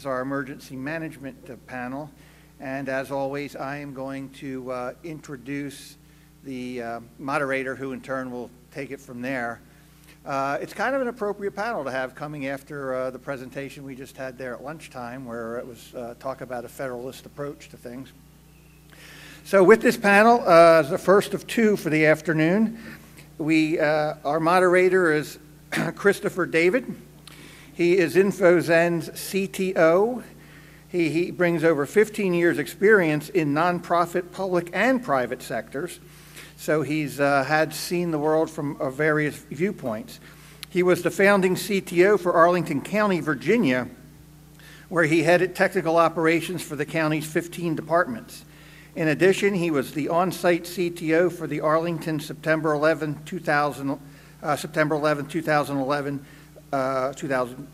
our emergency management panel. And as always, I am going to introduce the moderator, who in turn will take it from there. It's kind of an appropriate panel to have coming after the presentation we just had there at lunchtime, where it was talk about a federalist approach to things. So with this panel, the first of two for the afternoon, our moderator is Christopher David. He is InfoZen's CTO. He brings over 15 years experience in nonprofit, public, and private sectors. So he's seen the world from various viewpoints. He was the founding CTO for Arlington County, Virginia, where he headed technical operations for the county's 15 departments. In addition, he was the on-site CTO for the Arlington September 11, 2011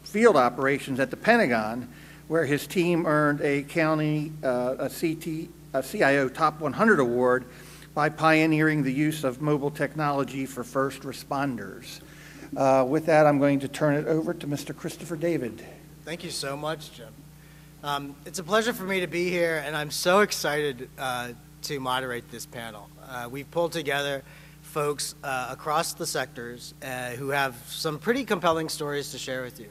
field operations at the Pentagon, where his team earned a county CIO Top 100 award by pioneering the use of mobile technology for first responders. With that, I'm going to turn it over to Mr. Christopher David. Thank you so much, Jim. It's a pleasure for me to be here, and I'm so excited to moderate this panel. We've pulled together folks across the sectors who have some pretty compelling stories to share with you.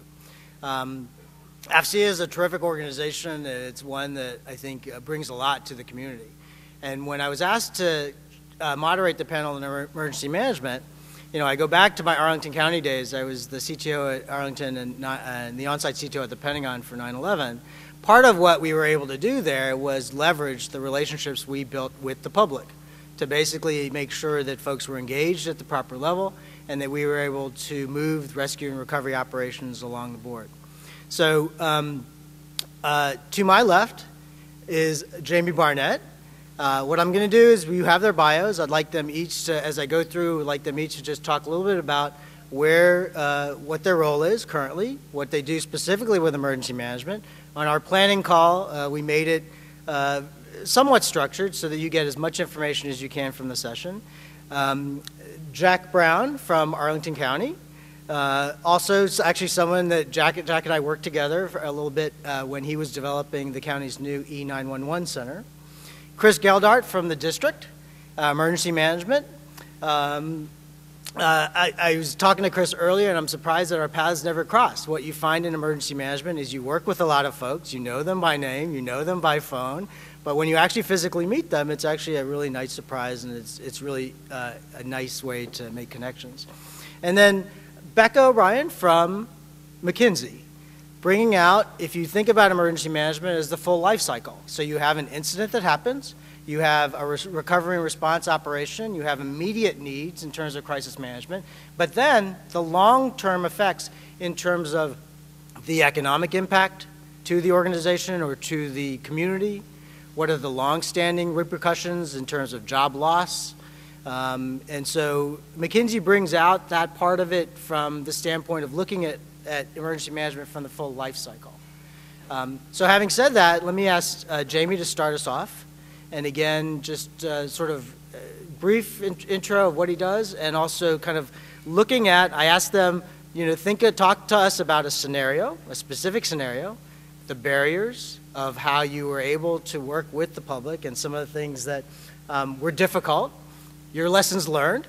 AFCEA is a terrific organization, and it's one that I think brings a lot to the community. And when I was asked to moderate the panel in emergency management, I go back to my Arlington County days. I was the CTO at Arlington and the on-site CTO at the Pentagon for 9/11. Part of what we were able to do there was leverage the relationships we built with the public to basically make sure that folks were engaged at the proper level and that we were able to move rescue and recovery operations along the board. So to my left is Jamie Barnett. What I'm going to do is, you have their bios. I'd like them each to, as I go through, I'd like them each to just talk a little bit about what their role is currently, what they do specifically with emergency management. On our planning call, we made it somewhat structured so that you get as much information as you can from the session. Jack Brown from Arlington County. Also, actually someone that Jack and I worked together for a little bit when he was developing the county's new E911 center. Chris Geldart from the district, emergency management. I was talking to Chris earlier, and I'm surprised that our paths never crossed. What you find in emergency management is you work with a lot of folks, you know them by name, you know them by phone, but when you actually physically meet them, it's actually a really nice surprise, and it's really a nice way to make connections. And then Becca O'Brien from McKinsey, bringing out, if you think about emergency management as the full life cycle. So you have an incident that happens, you have a recovery and response operation, you have immediate needs in terms of crisis management, but then the long-term effects in terms of the economic impact to the organization or to the community, what are the long-standing repercussions in terms of job loss. And so McKinsey brings out that part of it from the standpoint of looking at emergency management from the full life cycle. So having said that, let me ask Jamie to start us off. And again, just sort of brief intro of what he does, and also kind of looking at, I asked them, talk to us about a scenario, a specific scenario, the barriers of how you were able to work with the public and some of the things that were difficult, your lessons learned,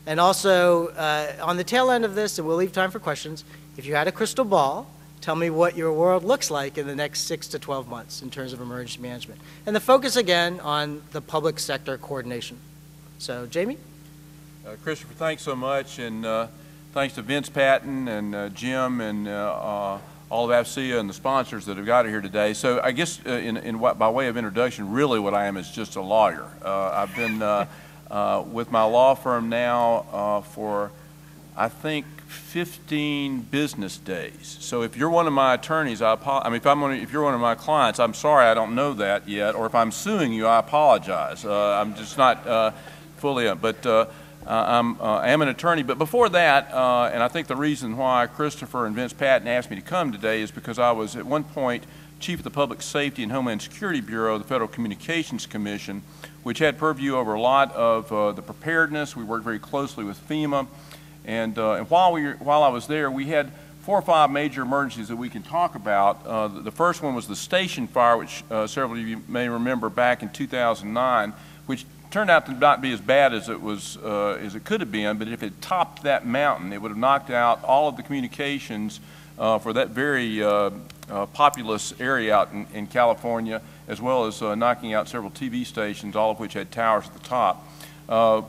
and also on the tail end of this, and we'll leave time for questions, if you had a crystal ball, tell me what your world looks like in the next 6 to 12 months in terms of emergency management. And the focus again on the public sector coordination. So, Jamie? Christopher, thanks so much, and thanks to Vince Patton and Jim and all of AFCEA and the sponsors that have got here today. So I guess by way of introduction, really what I am is just a lawyer. I've been with my law firm now for, I think, 15 business days. So if you're one of my attorneys, if you're one of my clients, I'm sorry I don't know that yet, or if I'm suing you, I apologize. I'm just not fully up, but I am an attorney. But before that, and I think the reason why Christopher and Vince Patton asked me to come today is because I was at one point Chief of the Public Safety and Homeland Security Bureau of the Federal Communications Commission, which had purview over a lot of the preparedness. We worked very closely with FEMA. And while I was there, we had 4 or 5 major emergencies that we can talk about. The first one was the station fire, which several of you may remember back in 2009, which turned out to not be as bad as it could have been, but if it topped that mountain, it would have knocked out all of the communications for that very populous area out in California, as well as knocking out several TV stations, all of which had towers at the top.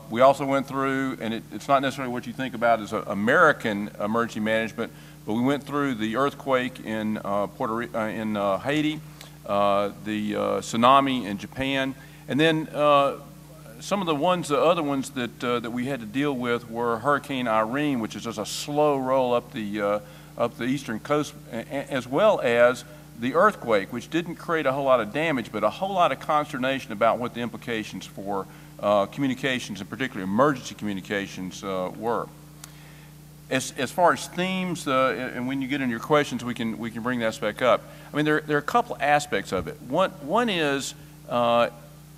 We also went through, and it's not necessarily what you think about as American emergency management, but we went through the earthquake in Haiti, the tsunami in Japan, and then some of the other ones that we had to deal with were Hurricane Irene, which is just a slow roll up the eastern coast, as well as the earthquake, which didn't create a whole lot of damage, but a whole lot of consternation about what the implications for communications, and particularly emergency communications, were. As far as themes, and when you get into your questions, we can bring that back up. I mean, there are a couple aspects of it. One is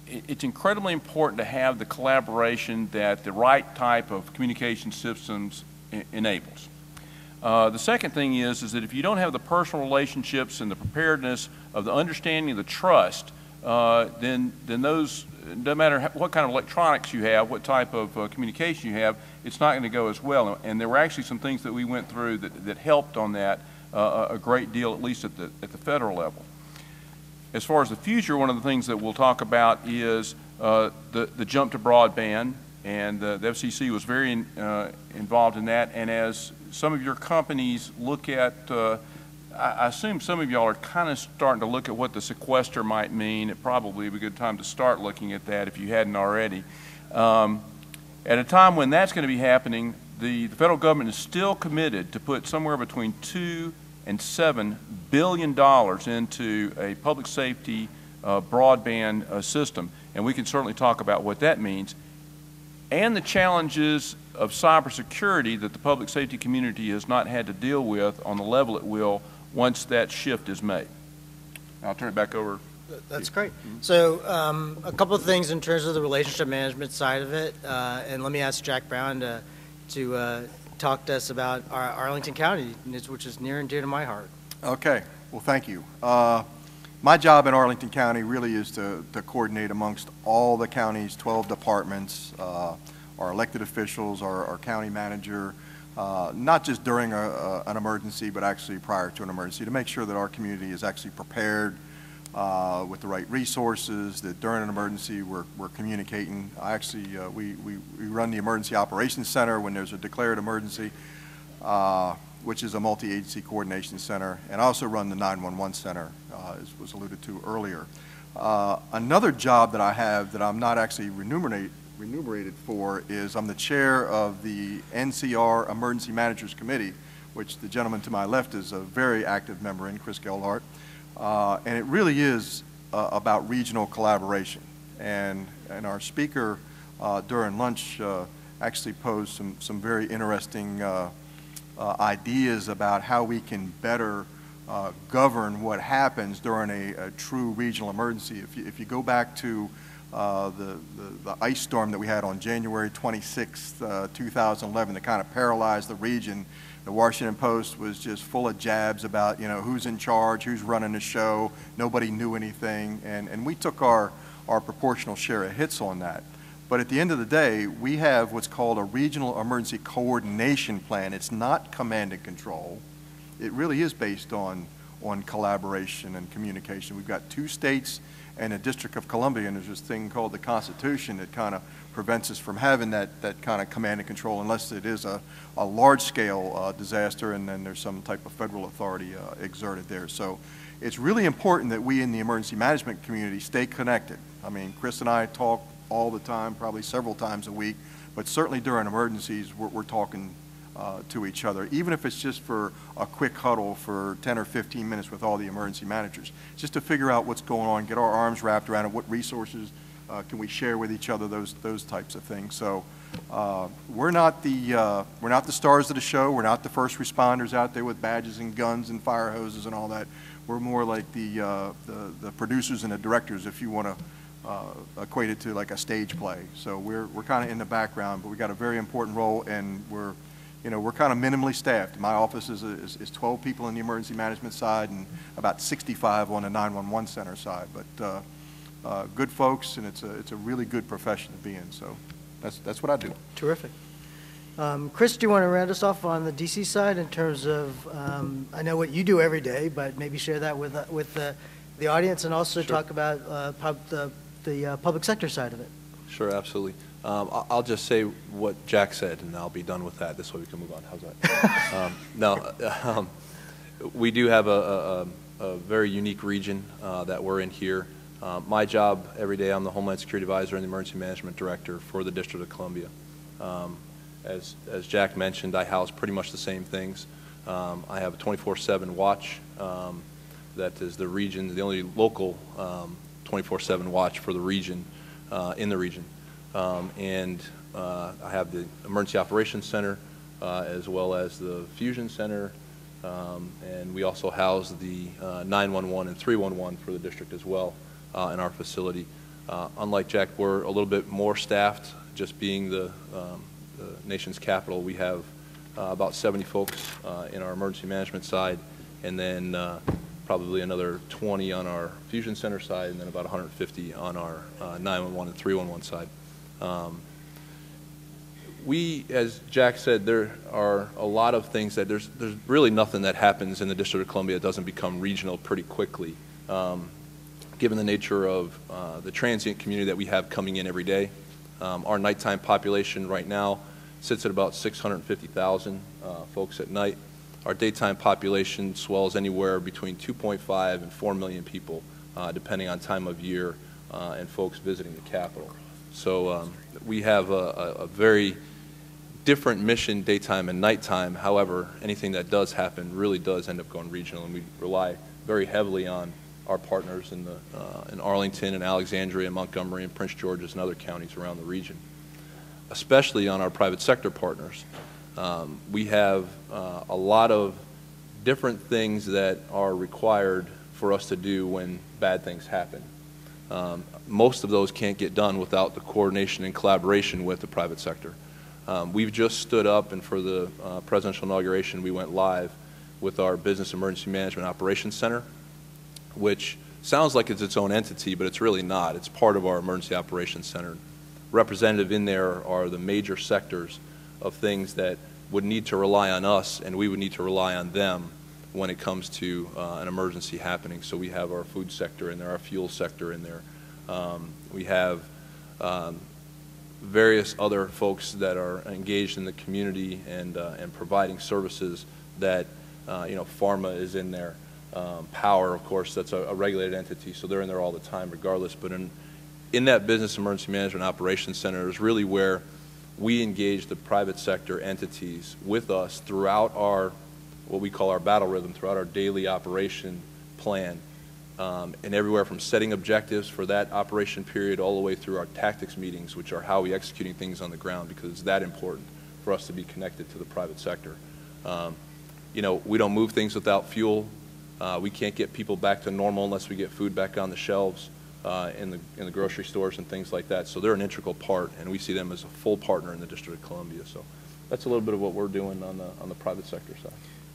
it's incredibly important to have the collaboration that the right type of communication systems enables. The second thing is that if you don't have the personal relationships and the preparedness of the understanding of the trust, then those, no matter what kind of electronics you have, what type of communication you have, it's not going to go as well. And there were actually some things that we went through that helped on that a great deal, at least at the federal level. As far as the future, one of the things that we'll talk about is the jump to broadband, and the FCC was very involved in that. And as some of your companies look at, I assume some of y'all are kind of starting to look at what the sequester might mean. It probably would be a good time to start looking at that if you hadn't already. At a time when that's going to be happening, the federal government is still committed to put somewhere between $2 and $7 billion into a public safety broadband system, and we can certainly talk about what that means, and the challenges of cybersecurity that the public safety community has not had to deal with on the level it will once that shift is made. I'll turn it back over. That's great. So a couple of things in terms of the relationship management side of it, and let me ask Jack Brown to talk to us about our Arlington County, which is near and dear to my heart. Okay, well, thank you. My job in Arlington County really is to coordinate amongst all the county's 12 departments, our elected officials, our county manager, not just during an emergency, but actually prior to an emergency, to make sure that our community is actually prepared with the right resources, that during an emergency we're communicating. We run the Emergency Operations Center when there's a declared emergency, which is a multi-agency coordination center, and I also run the 911 center, as was alluded to earlier. Another job that I have that I'm not actually remunerated for is I'm the chair of the NCR Emergency Managers Committee, which the gentleman to my left is a very active member in, Chris Gelhart. And it really is about regional collaboration. And our speaker during lunch actually posed some very interesting ideas about how we can better govern what happens during a true regional emergency. If you go back to the ice storm that we had on January 26, 2011, that kind of paralyzed the region, the Washington Post was just full of jabs about, who's in charge, who's running the show. Nobody knew anything, and we took our proportional share of hits on that. But at the end of the day, we have what's called a regional emergency coordination plan. It's not command and control. It really is based on collaboration and communication. We've got 2 states and a District of Columbia, and there's this thing called the Constitution that kind of prevents us from having that kind of command and control unless it is a large-scale disaster, and then there's some type of federal authority exerted there. So it's really important that we in the emergency management community stay connected. I mean, Chris and I talk all the time, probably several times a week, but certainly during emergencies, we're talking to each other, even if it's just for a quick huddle for 10 or 15 minutes with all the emergency managers, just to figure out what's going on, get our arms wrapped around it, what resources can we share with each other, those types of things. So we're not the stars of the show. We're not the first responders out there with badges and guns and fire hoses and all that. We're more like the producers and the directors, if you want to equate it to like a stage play. So we're kind of in the background, but we got a very important role, and we're you know, we're kind of minimally staffed. My office is 12 people in the emergency management side and about 65 on the 911 center side. But good folks, and it's a really good profession to be in. So that's what I do. Terrific. Chris, do you want to round us off on the DC side in terms of, I know what you do every day, but maybe share that with the audience, and also Sure. talk about the public sector side of it. Sure, absolutely. I'll just say what Jack said, and I'll be done with that. This way we can move on. How's that? We do have a very unique region that we're in here. My job every day, I'm the Homeland Security Advisor and the Emergency Management Director for the District of Columbia. As Jack mentioned, I house pretty much the same things. I have a 24/7 watch that is the region, the only local 24/7 watch for the region, in the region. And I have the Emergency Operations Center as well as the Fusion Center, and we also house the 911 and 311 for the district as well in our facility. Unlike Jack, we're a little bit more staffed, just being the nation's capital. We have about 70 folks in our emergency management side, and then probably another 20 on our Fusion Center side, and then about 150 on our 911 and 311 side. As Jack said, there are a lot of things that there's really nothing that happens in the District of Columbia that doesn't become regional pretty quickly, given the nature of the transient community that we have coming in every day. Our nighttime population right now sits at about 650,000 folks at night. Our daytime population swells anywhere between 2.5 and 4 million people, depending on time of year and folks visiting the Capitol. So we have a very different mission, daytime and nighttime. However, anything that does happen really does end up going regional, and we rely very heavily on our partners in Arlington and Alexandria and Montgomery and Prince George's and other counties around the region, especially on our private sector partners. We have a lot of different things that are required for us to do when bad things happen. Most of those can't get done without the coordination and collaboration with the private sector. We've just stood up, and for the presidential inauguration, we went live with our Business Emergency Management Operations Center, which sounds like it's its own entity, but it's really not. It's part of our Emergency Operations Center. Representative in there are the major sectors of things that would need to rely on us, and we would need to rely on them when it comes to an emergency happening. So we have our food sector in there, our fuel sector in there. We have various other folks that are engaged in the community and providing services that, pharma is in there. Power, of course, that's a regulated entity, so they're in there all the time regardless. But in that Business Emergency Management Operations Center is really where we engage the private sector entities with us throughout what we call our battle rhythm, throughout our daily operation plan, and everywhere from setting objectives for that operation period all the way through our tactics meetings, which are how we're executing things on the ground, because it's that important for us to be connected to the private sector. We don't move things without fuel. We can't get people back to normal unless we get food back on the shelves in the grocery stores and things like that. So they're an integral part, and we see them as a full partner in the District of Columbia. So that's a little bit of what we're doing on the private sector side.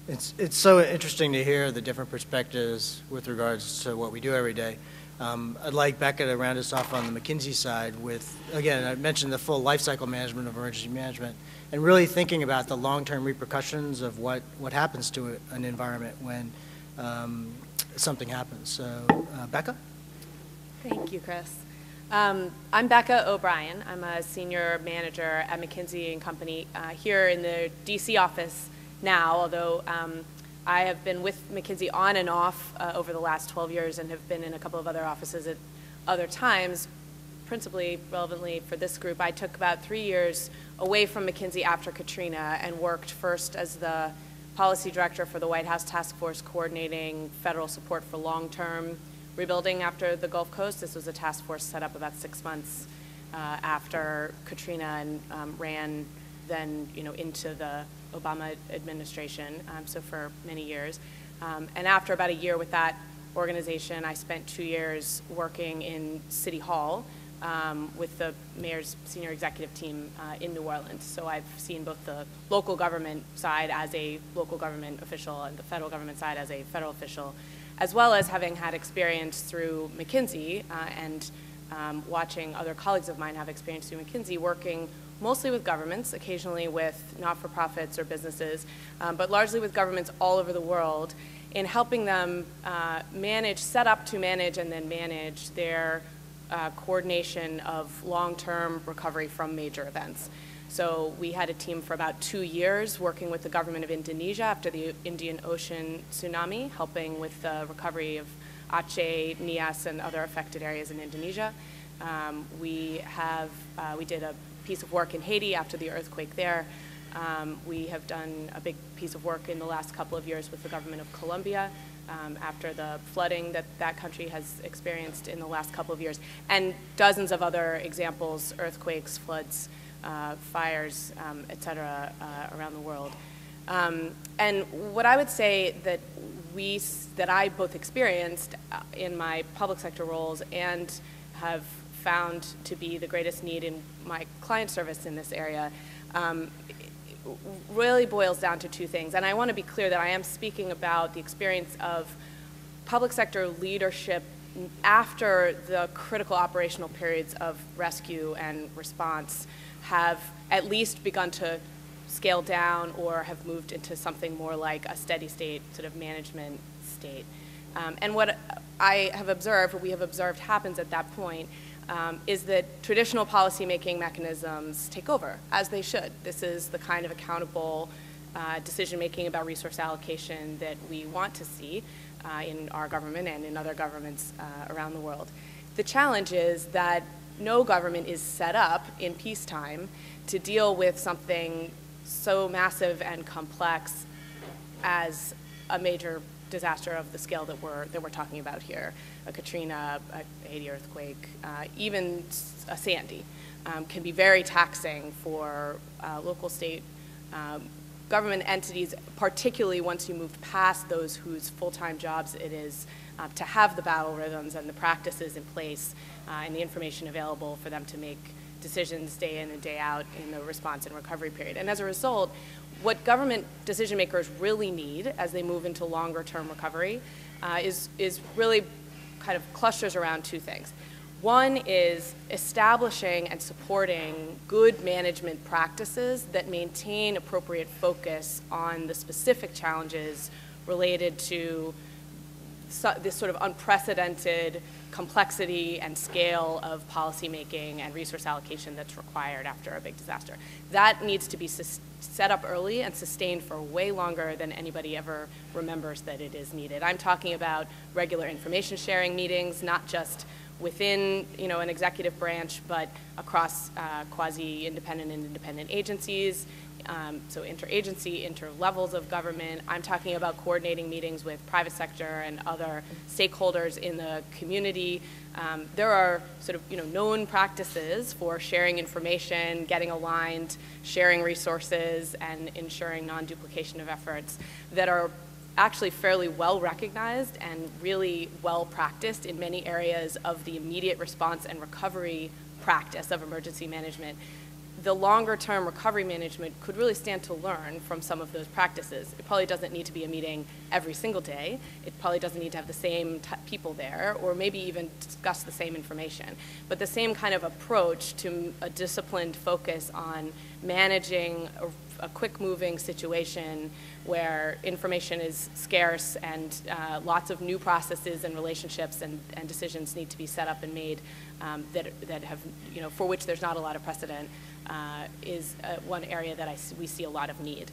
It's so interesting to hear the different perspectives with regards to what we do every day. I'd like Becca to round us off on the McKinsey side with, again, I mentioned the full life cycle management of emergency management, and really thinking about the long-term repercussions of what happens to an environment when something happens. So, Becca? Thank you, Chris. I'm Becca O'Brien. I'm a senior manager at McKinsey & Company here in the DC office now, although I have been with McKinsey on and off over the last 12 years and have been in a couple of other offices at other times. Principally, relevantly for this group, I took about 3 years away from McKinsey after Katrina and worked first as the policy director for the White House Task Force coordinating federal support for long-term rebuilding after the Gulf Coast. This was a task force set up about 6 months after Katrina and ran then into the Obama administration, so for many years. And after about a year with that organization, I spent 2 years working in City Hall with the mayor's senior executive team in New Orleans. So I've seen both the local government side as a local government official and the federal government side as a federal official, as well as having had experience through McKinsey and watching other colleagues of mine have experience through McKinsey, working mostly with governments, occasionally with not-for-profits or businesses, but largely with governments all over the world in helping them set up to manage and then manage their coordination of long-term recovery from major events. So we had a team for about 2 years working with the government of Indonesia after the Indian Ocean tsunami, helping with the recovery of Aceh, Nias, and other affected areas in Indonesia. We did a piece of work in Haiti after the earthquake there. We have done a big piece of work in the last couple of years with the government of Colombia after the flooding that country has experienced in the last couple of years, and dozens of other examples, earthquakes, floods, fires, et cetera, around the world. And what I would say that I both experienced in my public sector roles and have found to be the greatest need in my client service in this area really boils down to two things. And I want to be clear that I am speaking about the experience of public sector leadership after the critical operational periods of rescue and response have at least begun to scale down or have moved into something more like a steady state sort of management state. And what I have observed, what we have observed happens at that point, is that traditional policymaking mechanisms take over, as they should. This is the kind of accountable decision-making about resource allocation that we want to see in our government and in other governments around the world. The challenge is that no government is set up in peacetime to deal with something so massive and complex as a major disaster of the scale that we're talking about here. A Katrina, a Haiti earthquake, even a Sandy can be very taxing for local, state government entities, particularly once you move past those whose full-time jobs it is to have the battle rhythms and the practices in place and the information available for them to make decisions day in and day out in the response and recovery period. And as a result, what government decision makers really need as they move into longer term recovery is really kind of clusters around two things. One is establishing and supporting good management practices that maintain appropriate focus on the specific challenges related to this sort of unprecedented complexity and scale of policymaking and resource allocation that's required after a big disaster. That needs to be set up early and sustained for way longer than anybody ever remembers that it is needed. I'm talking about regular information sharing meetings, not just within an executive branch, but across quasi-independent and independent agencies, so interagency, interlevels of government. I'm talking about coordinating meetings with private sector and other stakeholders in the community. There are sort of known practices for sharing information, getting aligned, sharing resources, and ensuring non-duplication of efforts that are actually fairly well recognized and really well practiced in many areas of the immediate response and recovery practice of emergency management. The longer term recovery management could really stand to learn from some of those practices. It probably doesn't need to be a meeting every single day. It probably doesn't need to have the same people there or maybe even discuss the same information. But the same kind of approach to a disciplined focus on managing a quick moving situation where information is scarce and lots of new processes and relationships and decisions need to be set up and made that have, for which there's not a lot of precedent, is one area that we see a lot of need.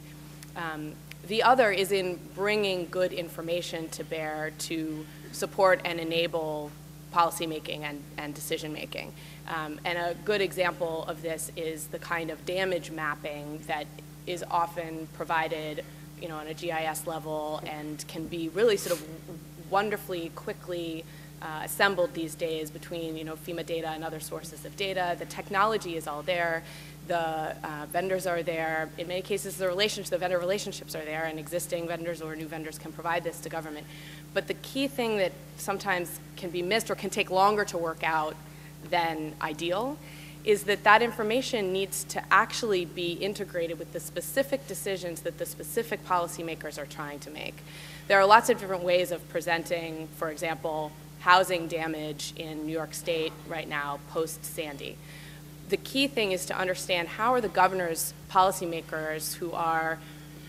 The other is in bringing good information to bear to support and enable policymaking and decision making. And a good example of this is the kind of damage mapping that is often provided on a GIS level and can be really sort of wonderfully quickly assembled these days between FEMA data and other sources of data. The technology is all there. The vendors are there. In many cases, the vendor relationships are there, and existing vendors or new vendors can provide this to government. But the key thing that sometimes can be missed or can take longer to work out than ideal, is that that information needs to actually be integrated with the specific decisions that the specific policymakers are trying to make. There are lots of different ways of presenting, for example, housing damage in New York State right now post-Sandy. The key thing is to understand how are the governors, policymakers who are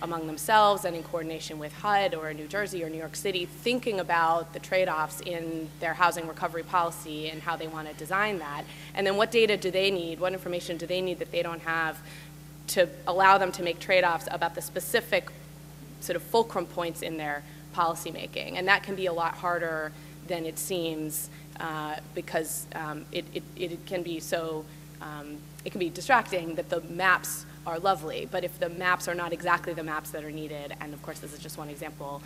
among themselves and in coordination with HUD or New Jersey or New York City thinking about the trade-offs in their housing recovery policy and how they want to design that. And then what data do they need, what information do they need that they don't have to allow them to make trade-offs about the specific sort of fulcrum points in their policymaking. And that can be a lot harder than it seems because it can be so, it can be distracting that the maps are lovely, but if the maps are not exactly the maps that are needed, and of course this is just one example,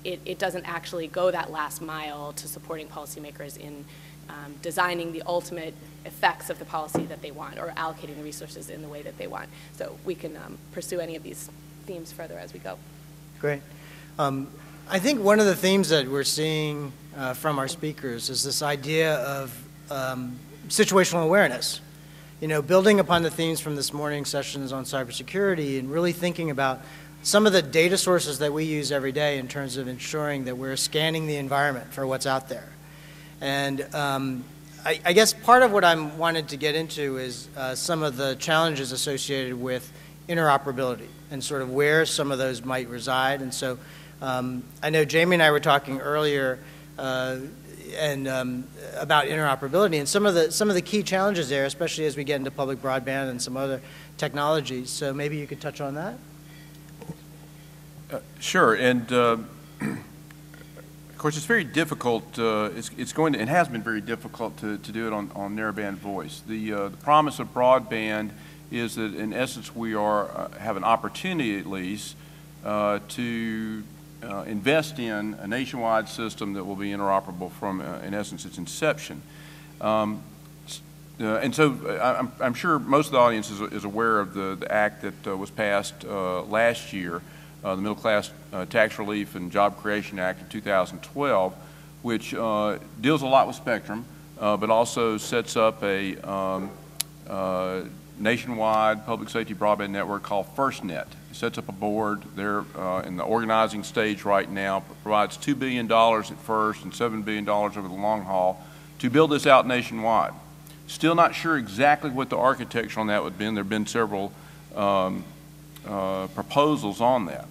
it doesn't actually go that last mile to supporting policymakers in designing the ultimate effects of the policy that they want or allocating the resources in the way that they want. So we can pursue any of these themes further as we go. Great. I think one of the themes that we're seeing from our speakers is this idea of situational awareness. You know, building upon the themes from this morning's sessions on cybersecurity and really thinking about some of the data sources that we use every day in terms of ensuring that we're scanning the environment for what's out there. And I guess part of what I wanted to get into is some of the challenges associated with interoperability and sort of where some of those might reside. And so I know Jamie and I were talking earlier about interoperability and some of the key challenges there, especially as we get into public broadband and some other technologies. So maybe you could touch on that. Sure, and of course it's very difficult. It has been very difficult to do it on narrowband voice. The promise of broadband is that in essence we have an opportunity at least to invest in a nationwide system that will be interoperable from, in essence, its inception. And so I'm sure most of the audience is aware of the act that was passed last year, the Middle Class Tax Relief and Job Creation Act of 2012, which deals a lot with spectrum, but also sets up a nationwide public safety broadband network called FirstNet. It sets up a board. They're in the organizing stage right now, provides $2 billion at first and $7 billion over the long haul to build this out nationwide. Still not sure exactly what the architecture on that would be. There have been several proposals on that.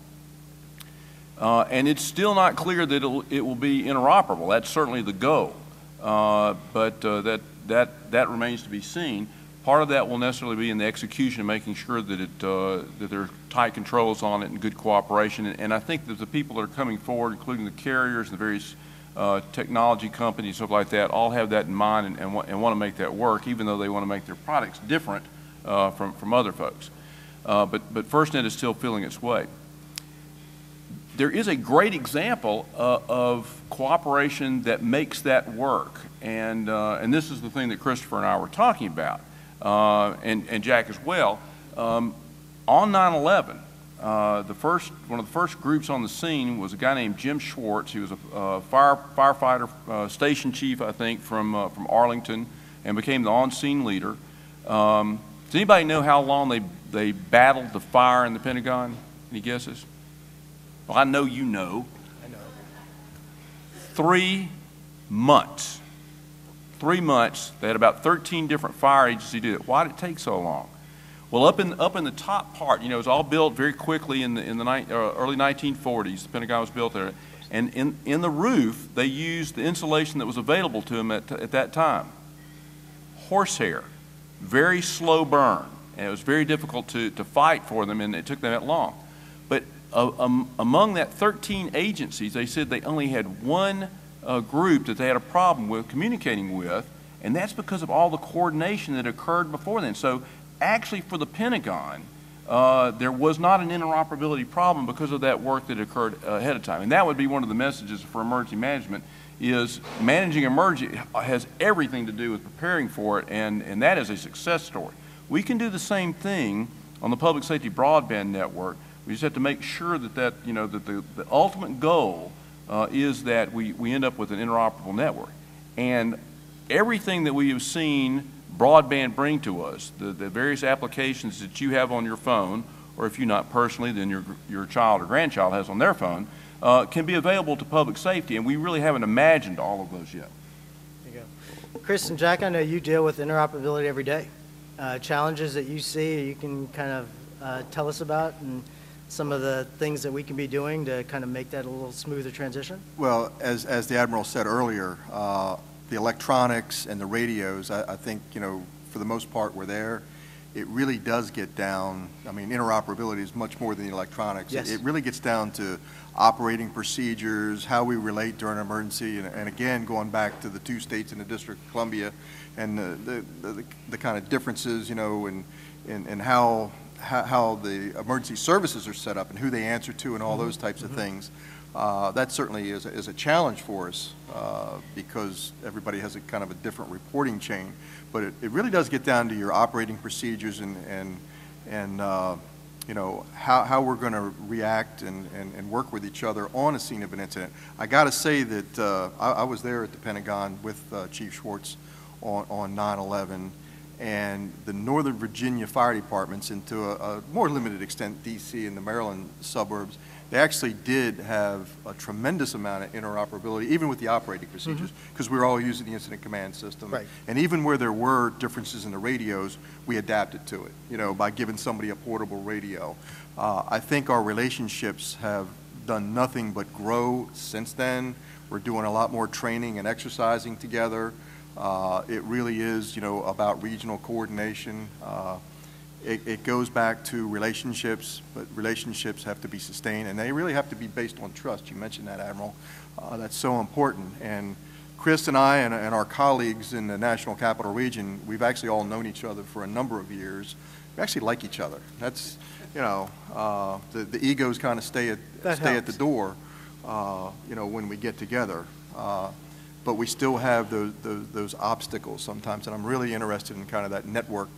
And it's still not clear that it will be interoperable. That's certainly the goal, but that remains to be seen. Part of that will necessarily be in the execution, making sure that that there are tight controls on it and good cooperation. And I think that the people that are coming forward, including the carriers and the various technology companies, stuff like that, all have that in mind and want to make that work, even though they want to make their products different from other folks. But FirstNet is still feeling its way. There is a great example of cooperation that makes that work, and this is the thing that Christopher and I were talking about. And Jack as well. On 9/11, one of the first groups on the scene was a guy named Jim Schwartz. He was a firefighter station chief, I think, from Arlington, and became the on-scene leader. Does anybody know how long they battled the fire in the Pentagon? Any guesses? Well, I know you know. I know. 3 months. 3 months. They had about 13 different fire agencies do it. Why did it take so long? Well, up in the top part, you know, it was all built very quickly in the early 1940s. The Pentagon was built there, and in the roof they used the insulation that was available to them at that time. Horsehair, very slow burn, and it was very difficult to fight for them, and it took them that long. But among that 13 agencies, they said they only had one group that they had a problem with communicating with, and that's because of all the coordination that occurred before then. So actually for the Pentagon, there was not an interoperability problem because of that work that occurred ahead of time. And that would be one of the messages for emergency management, is managing emergency has everything to do with preparing for it, and that is a success story. We can do the same thing on the public safety broadband network. We just have to make sure that the ultimate goal is that we end up with an interoperable network. And everything that we have seen broadband bring to us, the various applications that you have on your phone, or if you not personally, then your child or grandchild has on their phone, can be available to public safety, and we really haven't imagined all of those yet. There you go. Chris and Jack, I know you deal with interoperability every day. Challenges that you see, you can kind of tell us about, and some of the things that we can be doing to kind of make that a little smoother transition? Well, as the Admiral said earlier, the electronics and the radios, I think, for the most part, we're there. It really does get down, I mean, interoperability is much more than the electronics. Yes. It really gets down to operating procedures, how we relate during an emergency, and again, going back to the 2 states in the District of Columbia, and the kind of differences, in how the emergency services are set up and who they answer to and all those types of things. That certainly is a challenge for us because everybody has a kind of a different reporting chain. But it really does get down to your operating procedures and how we're going to react and work with each other on a scene of an incident. I got to say that I was there at the Pentagon with Chief Schwartz on 9/11, and the Northern Virginia fire departments, and to a more limited extent DC and the Maryland suburbs, they actually did have a tremendous amount of interoperability, even with the operating procedures, because we were all using the incident command system. Right. And even where there were differences in the radios, we adapted to it, by giving somebody a portable radio. I think our relationships have done nothing but grow since then. We're doing a lot more training and exercising together. It really is, about regional coordination. It goes back to relationships, but relationships have to be sustained, and they really have to be based on trust. You mentioned that, Admiral. That's so important. And Chris and I and our colleagues in the National Capital Region, we've actually all known each other for a number of years. We actually like each other. That's, the egos kind of stay at the door, when we get together. But we still have those obstacles sometimes, and I'm really interested in kind of that network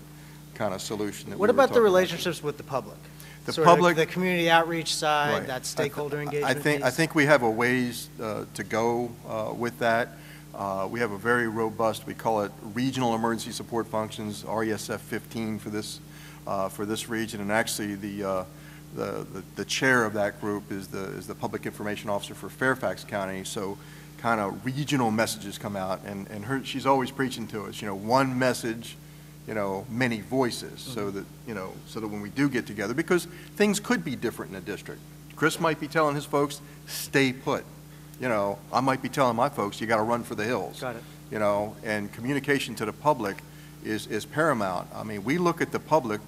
kind of solution. What about the relationships with the public? The sort public, of the community outreach side, right. that stakeholder engagement I piece? think we have a ways to go with that. We have a very robust, we call it Regional Emergency Support Functions, RESF 15 for this region, and actually the chair of that group is the Public Information Officer for Fairfax County. So kind of regional messages come out, and she's always preaching to us, one message, many voices, so that when we do get together, because things could be different in a district. Chris might be telling his folks, stay put. I might be telling my folks, you got to run for the hills. Got it. And communication to the public is paramount. I mean, we look at the public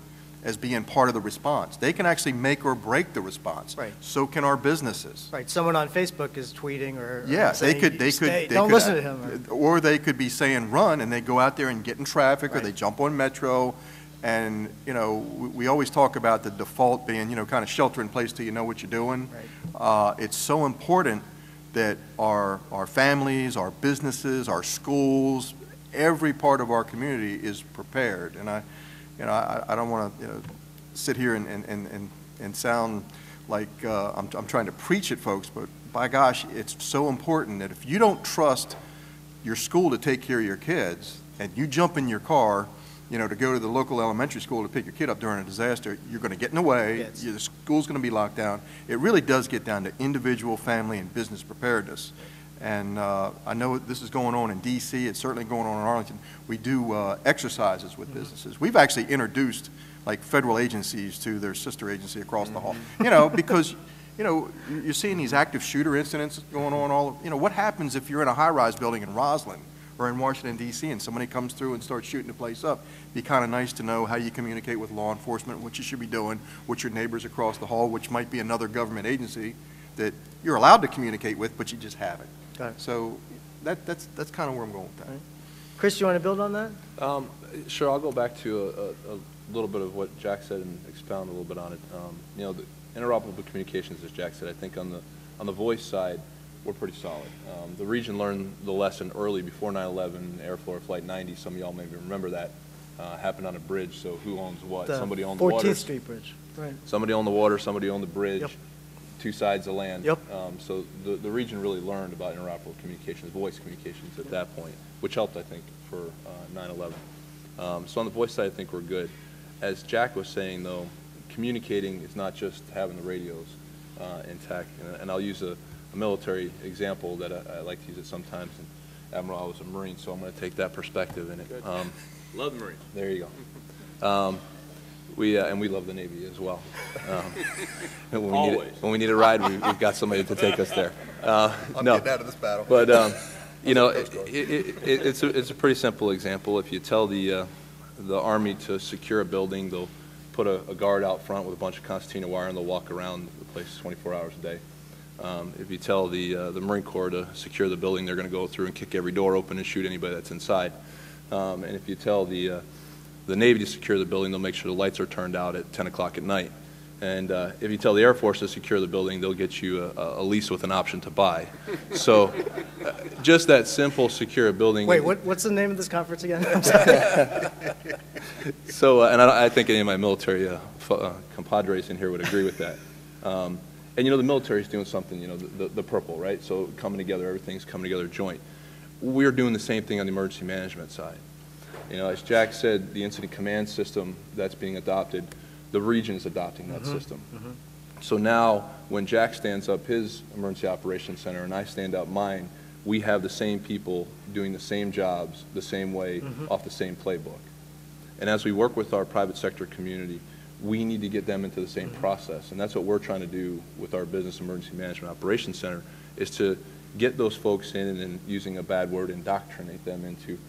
as being part of the response. They can actually make or break the response. Right. So can our businesses. Right. Someone on Facebook is tweeting or saying, don't listen to him. Or they could be saying run, and they go out there and get in traffic, right. or they jump on Metro. And, we always talk about the default being, kind of shelter in place till you know what you're doing. Right. It's so important that our families, our businesses, our schools, every part of our community is prepared. And I don't want to sit here and sound like I'm trying to preach at folks, but by gosh, it's so important that if you don't trust your school to take care of your kids, and you jump in your car, to go to the local elementary school to pick your kid up during a disaster, you're going to get in the way. Yes. The school's going to be locked down. It really does get down to individual, family, and business preparedness. And I know this is going on in D.C. It's certainly going on in Arlington. We do exercises with businesses. We've actually introduced like federal agencies to their sister agency across the hall. Because you're seeing these active shooter incidents going on what happens if you're in a high-rise building in Roslyn or in Washington, D.C., and somebody comes through and starts shooting the place up? It'd be kind of nice to know how you communicate with law enforcement, what you should be doing, what your neighbors across the hall, which might be another government agency that you're allowed to communicate with, but you just haven't. Got it. So that's kind of where I'm going with that. Right. Chris, you want to build on that? Sure, I'll go back to a little bit of what Jack said and expound a little bit on it. The interoperable communications, as Jack said, I think on the voice side, we're pretty solid. The region learned the lesson early before 9/11, Air Florida Flight 90. Some of y'all maybe remember that. Happened on a bridge, so who owns what? Somebody owned the water. 14th Street Bridge. Right. Somebody owned the water, somebody owned the bridge. Yep. two sides of land. Yep. So the region really learned about interoperable communications, voice communications at that point, which helped, I think, for 9/11. So on the voice side, I think we're good. As Jack was saying, though, communicating is not just having the radios intact. And I'll use a military example that I like to use it sometimes. And Admiral, I was a Marine, so I'm going to take that perspective in it. Love the Marines. There you go. And we love the Navy as well. When we need a ride, we've got somebody to take us there. I'm getting out of this battle. But it's a pretty simple example. If you tell the Army to secure a building, they'll put a guard out front with a bunch of concertina wire, and they'll walk around the place 24 hours a day. If you tell the Marine Corps to secure the building, they're going to go through and kick every door open and shoot anybody that's inside. And if you tell the Navy to secure the building, they'll make sure the lights are turned out at 10 o'clock at night. And if you tell the Air Force to secure the building, they'll get you a lease with an option to buy. So just that simple secure a building. Wait, what's the name of this conference again? I'm sorry. So, and I think any of my military compadres in here would agree with that. And the military's doing something, the purple, right? So coming together, everything's coming together joint. We're doing the same thing on the emergency management side. As Jack said, the incident command system that's being adopted, the region's adopting that system. So now, when Jack stands up his emergency operations center and I stand up mine, we have the same people doing the same jobs the same way off the same playbook. And as we work with our private sector community, we need to get them into the same process. And that's what we're trying to do with our Business Emergency Management Operations Center, is to get those folks in and, using a bad word, indoctrinate them into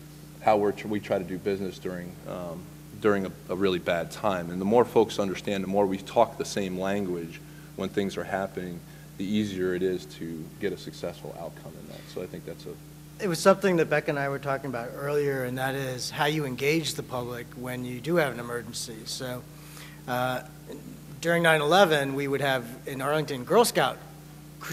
how we try to do business during a really bad time. And the more folks understand, the more we talk the same language when things are happening, the easier it is to get a successful outcome in that. So I think that's It was something that Becca and I were talking about earlier, and that is how you engage the public when you do have an emergency. So during 9/11, we would have in Arlington Girl Scout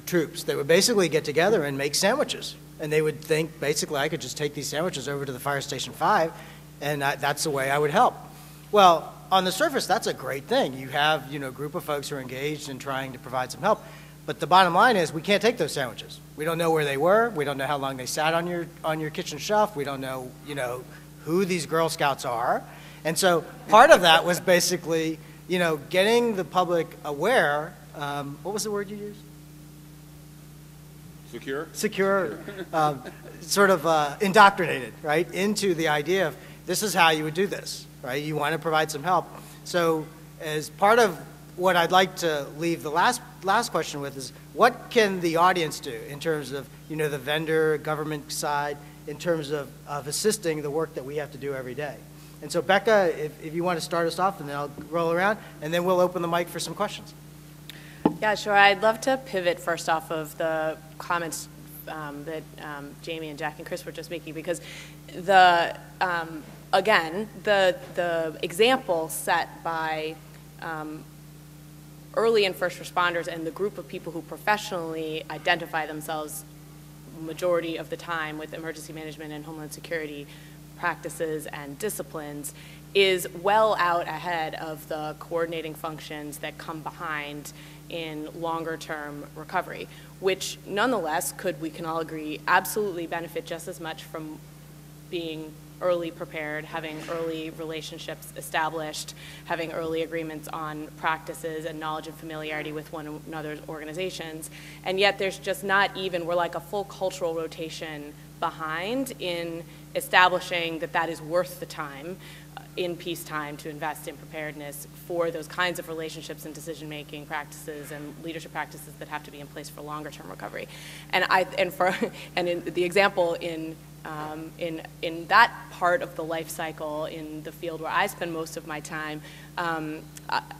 troops that would basically get together and make sandwiches. And they would think, basically, I could just take these sandwiches over to the Fire Station 5, and that's the way I would help. Well, on the surface, that's a great thing. You have, a group of folks who are engaged in trying to provide some help. But the bottom line is we can't take those sandwiches. We don't know where they were. We don't know how long they sat on your kitchen shelf. We don't know, who these Girl Scouts are. And so part of that was basically, getting the public aware. What was the word you used? Secure, sort of indoctrinated, right, into the idea of this is how you would do this, right? You want to provide some help. So as part of what I'd like to leave the last question with is, what can the audience do in terms of, the vendor, government side, in terms of assisting the work that we have to do every day? And so Becca, if you want to start us off, and then I'll roll around, and then we'll open the mic for some questions. Yeah, sure. I'd love to pivot first off of the comments that Jamie and Jack and Chris were just making, because again, the example set by early and first responders and the group of people who professionally identify themselves majority of the time with emergency management and homeland security practices and disciplines is well out ahead of the coordinating functions that come behind in longer term recovery, which nonetheless we can all agree, absolutely benefit just as much from being early prepared, having early relationships established, having early agreements on practices and knowledge and familiarity with one another's organizations. And yet there's just not even, we're like a full cultural rotation behind in establishing that is worth the time in peacetime to invest in preparedness for those kinds of relationships and decision-making practices and leadership practices that have to be in place for longer-term recovery. And in the example in that part of the life cycle in the field where I spend most of my time,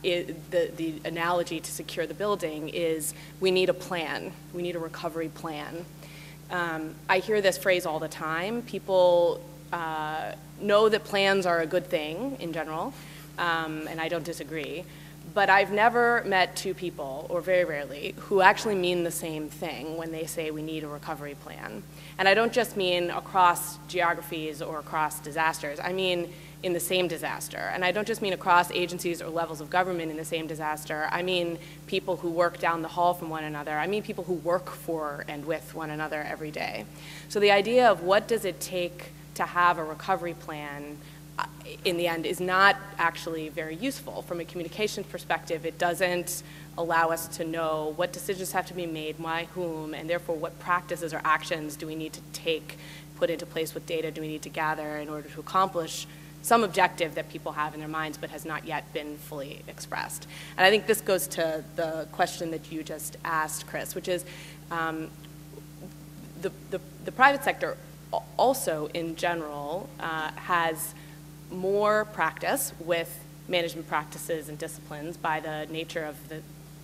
the analogy to secure the building is we need a plan. We need a recovery plan. I hear this phrase all the time. People know that plans are a good thing in general, and I don't disagree. But I've never met two people, or very rarely, who actually mean the same thing when they say we need a recovery plan. And I don't just mean across geographies or across disasters. I mean in the same disaster. And I don't just mean across agencies or levels of government in the same disaster. I mean people who work down the hall from one another. I mean people who work for and with one another every day. So the idea of what does it take to have a recovery plan in the end is not actually very useful. From a communications perspective, it doesn't allow us to know what decisions have to be made, by whom, and therefore what practices or actions do we need to take, put into place, what data do we need to gather in order to accomplish some objective that people have in their minds but has not yet been fully expressed. And I think this goes to the question that you just asked, Chris, which is the private sector also in general has more practice with management practices and disciplines by the nature of the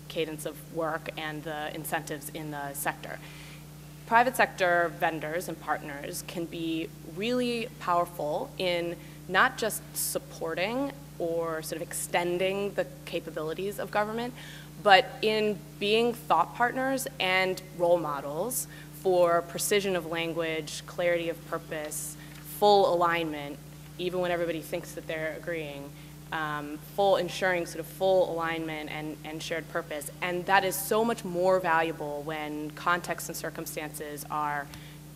cadence of work and the incentives in the sector. Private sector vendors and partners can be really powerful in not just supporting or sort of extending the capabilities of government, but in being thought partners and role models for precision of language, clarity of purpose, full alignment, even when everybody thinks that they're agreeing, ensuring sort of full alignment and shared purpose. And that is so much more valuable when contexts and circumstances are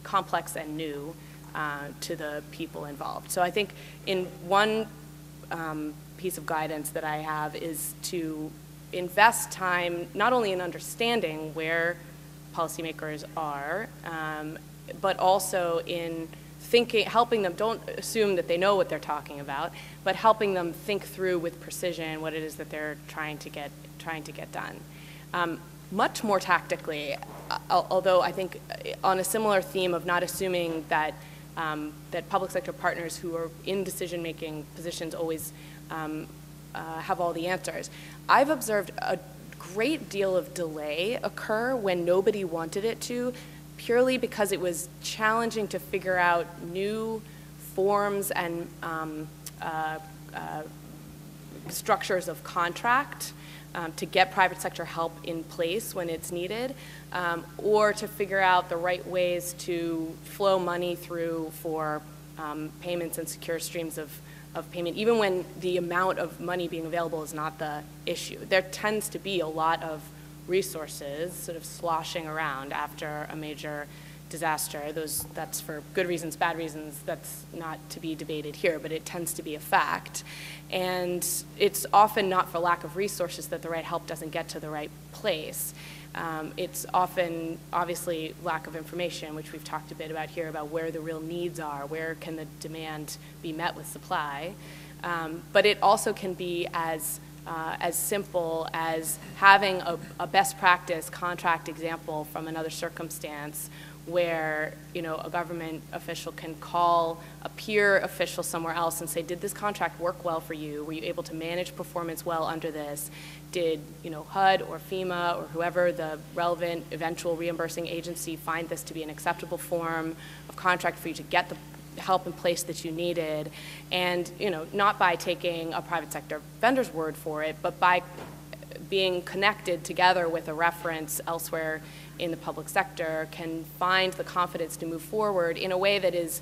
complex and new to the people involved. So I think in one piece of guidance that I have is to invest time not only in understanding where policymakers are, but also in thinking, helping them, don't assume that they know what they're talking about, but helping them think through with precision what it is that they're trying to get done. Much more tactically, although I think on a similar theme of not assuming that that public sector partners who are in decision-making positions always have all the answers. I've observed a great deal of delay occur when nobody wanted it to, purely because it was challenging to figure out new forms and structures of contract to get private sector help in place when it's needed, or to figure out the right ways to flow money through for payments and secure streams of payment, even when the amount of money being available is not the issue. There tends to be a lot of resources sort of sloshing around after a major disaster. That's for good reasons, bad reasons, that's not to be debated here, but it tends to be a fact. And it's often not for lack of resources that the right help doesn't get to the right place. It's often, obviously, lack of information, which we've talked a bit about here, about where the real needs are, where can the demand be met with supply. But it also can be as simple as having a best practice contract example from another circumstance where, you know, a government official can call a peer official somewhere else and say, did this contract work well for you? Were you able to manage performance well under this? Did, you know, HUD or FEMA or whoever the relevant eventual reimbursing agency find this to be an acceptable form of contract for you to get the help in place that you needed? And, you know, not by taking a private sector vendor's word for it, but by being connected together with a reference elsewhere in the public sector, can find the confidence to move forward in a way that is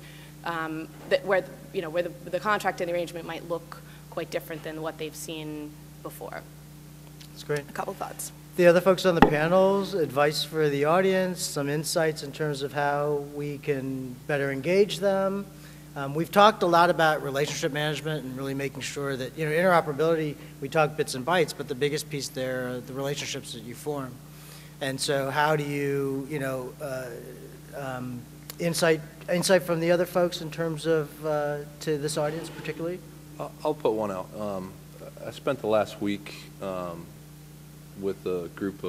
where the contract and the arrangement might look quite different than what they've seen before. That's great. A couple thoughts. The other folks on the panels, advice for the audience, some insights in terms of how we can better engage them. We've talked a lot about relationship management and really making sure that, you know, interoperability, we talk bits and bytes, but the biggest piece there are the relationships that you form. And so how do you, you know, insight from the other folks in terms of, to this audience particularly? I'll put one out. I spent the last week with a group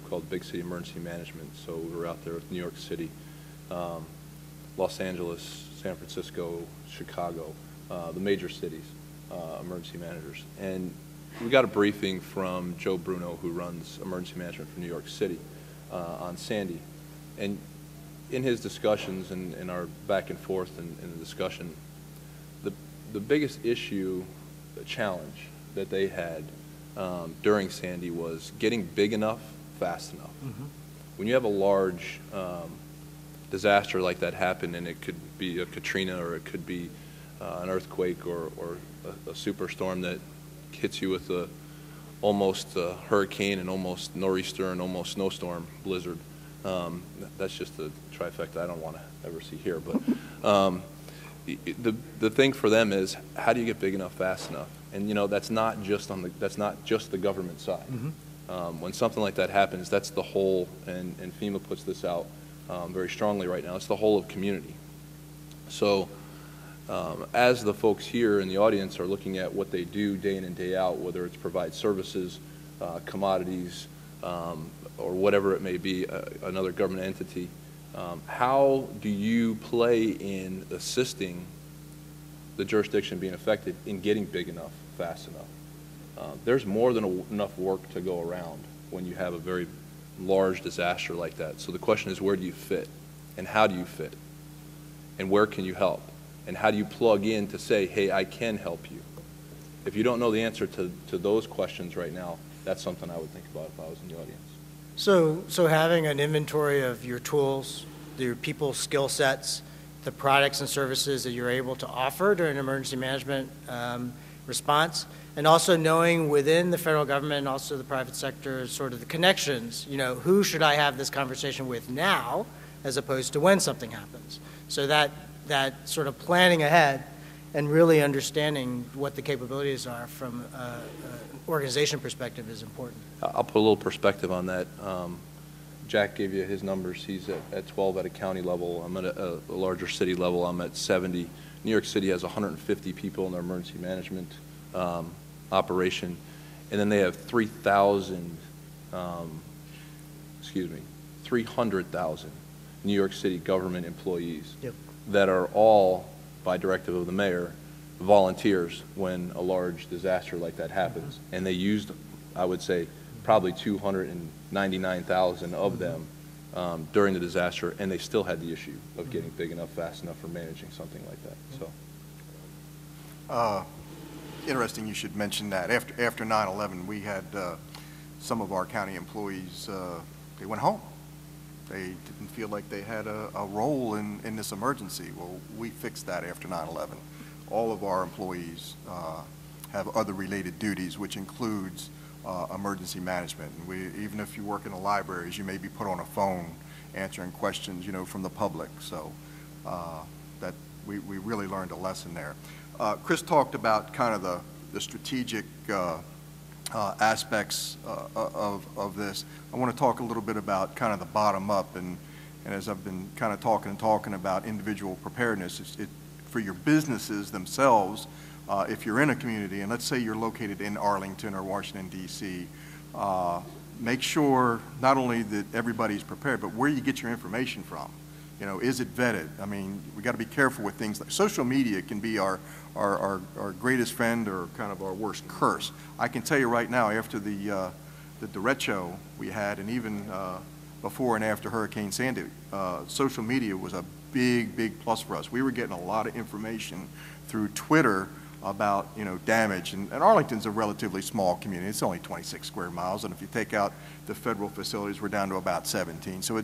called Big City Emergency Management. So we were out there with New York City, Los Angeles, San Francisco, Chicago, the major cities, emergency managers. And we got a briefing from Joe Bruno, who runs emergency management for New York City, on Sandy. And in his discussions and in our back and forth in the discussion, the biggest issue, the challenge that they had during Sandy was getting big enough, fast enough. Mm-hmm. When you have a large disaster like that happen, and it could be a Katrina or it could be an earthquake or a superstorm that hits you with almost a hurricane and almost nor'easter and almost snowstorm, blizzard. That's just a trifecta I don't want to ever see here. But the thing for them is, how do you get big enough fast enough? And that's not just the government side. When something like that happens, that's the whole, and FEMA puts this out very strongly right now, it's the whole of community. So as the folks here in the audience are looking at what they do day in and day out, whether it's provide services, commodities, or whatever it may be, another government entity, how do you play in assisting the jurisdiction being affected in getting big enough, fast enough? There's more than enough work to go around when you have a very large disaster like that. So the question is, where do you fit? And how do you fit? And where can you help? And how do you plug in to say, hey, I can help you? If you don't know the answer to those questions right now, that's something I would think about if I was in the audience. So having an inventory of your tools, your people's skill sets, the products and services that you're able to offer during an emergency management response, and also knowing within the federal government and also the private sector sort of the connections, who should I have this conversation with now as opposed to when something happens. So that sort of planning ahead and really understanding what the capabilities are from an organization perspective is important. I'll put a little perspective on that. Jack gave you his numbers. He's at 12 at a county level. I'm at a larger city level. I'm at 70. New York City has 150 people in their emergency management operation, and then they have 300,000 New York City government employees that are all, by directive of the mayor, volunteers when a large disaster like that happens. And they used, I would say, probably 299,000 of them during the disaster, and they still had the issue of getting big enough, fast enough for managing something like that. So, interesting you should mention that. After 9/11, we had some of our county employees, they went home. They didn't feel like they had a role in this emergency. Well, we fixed that after 9/11. All of our employees have other related duties, which includes emergency management. And even if you work in the libraries, you may be put on a phone answering questions, from the public. So that we really learned a lesson there. Chris talked about kind of the strategic aspects of this. I want to talk a little bit about kind of the bottom up, and as I've been kind of talking about individual preparedness, for your businesses themselves, if you're in a community, and let's say you're located in Arlington or Washington, D.C., make sure not only that everybody's prepared, but where you get your information from. Is it vetted? I mean, we got to be careful with things like social media can be our greatest friend or kind of our worst curse. I can tell you right now, after the derecho we had, and even before and after Hurricane Sandy, social media was a big plus for us. We were getting a lot of information through Twitter about damage, and Arlington's a relatively small community. It's only 26 square miles, and if you take out the federal facilities, we're down to about 17. So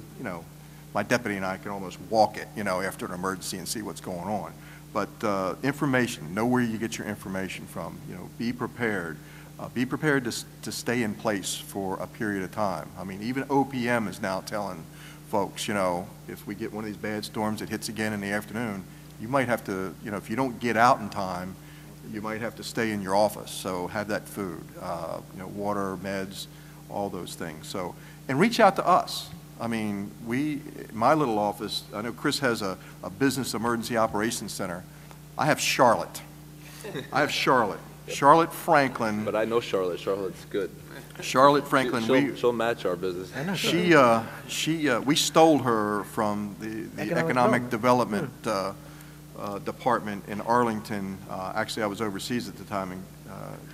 my deputy and I can almost walk it, after an emergency and see what's going on. But information, know where you get your information from. Be prepared. Be prepared to stay in place for a period of time. I mean, even OPM is now telling folks, if we get one of these bad storms that hits again in the afternoon, you might have to, if you don't get out in time, you might have to stay in your office. So have that food, water, meds, all those things. So, and reach out to us. I mean, my little office, I know Chris has a business emergency operations center. I have Charlotte. Charlotte Franklin. but I know Charlotte. Charlotte's good. Charlotte Franklin. She'll match our business. We stole her from the economic development department in Arlington. Actually, I was overseas at the time and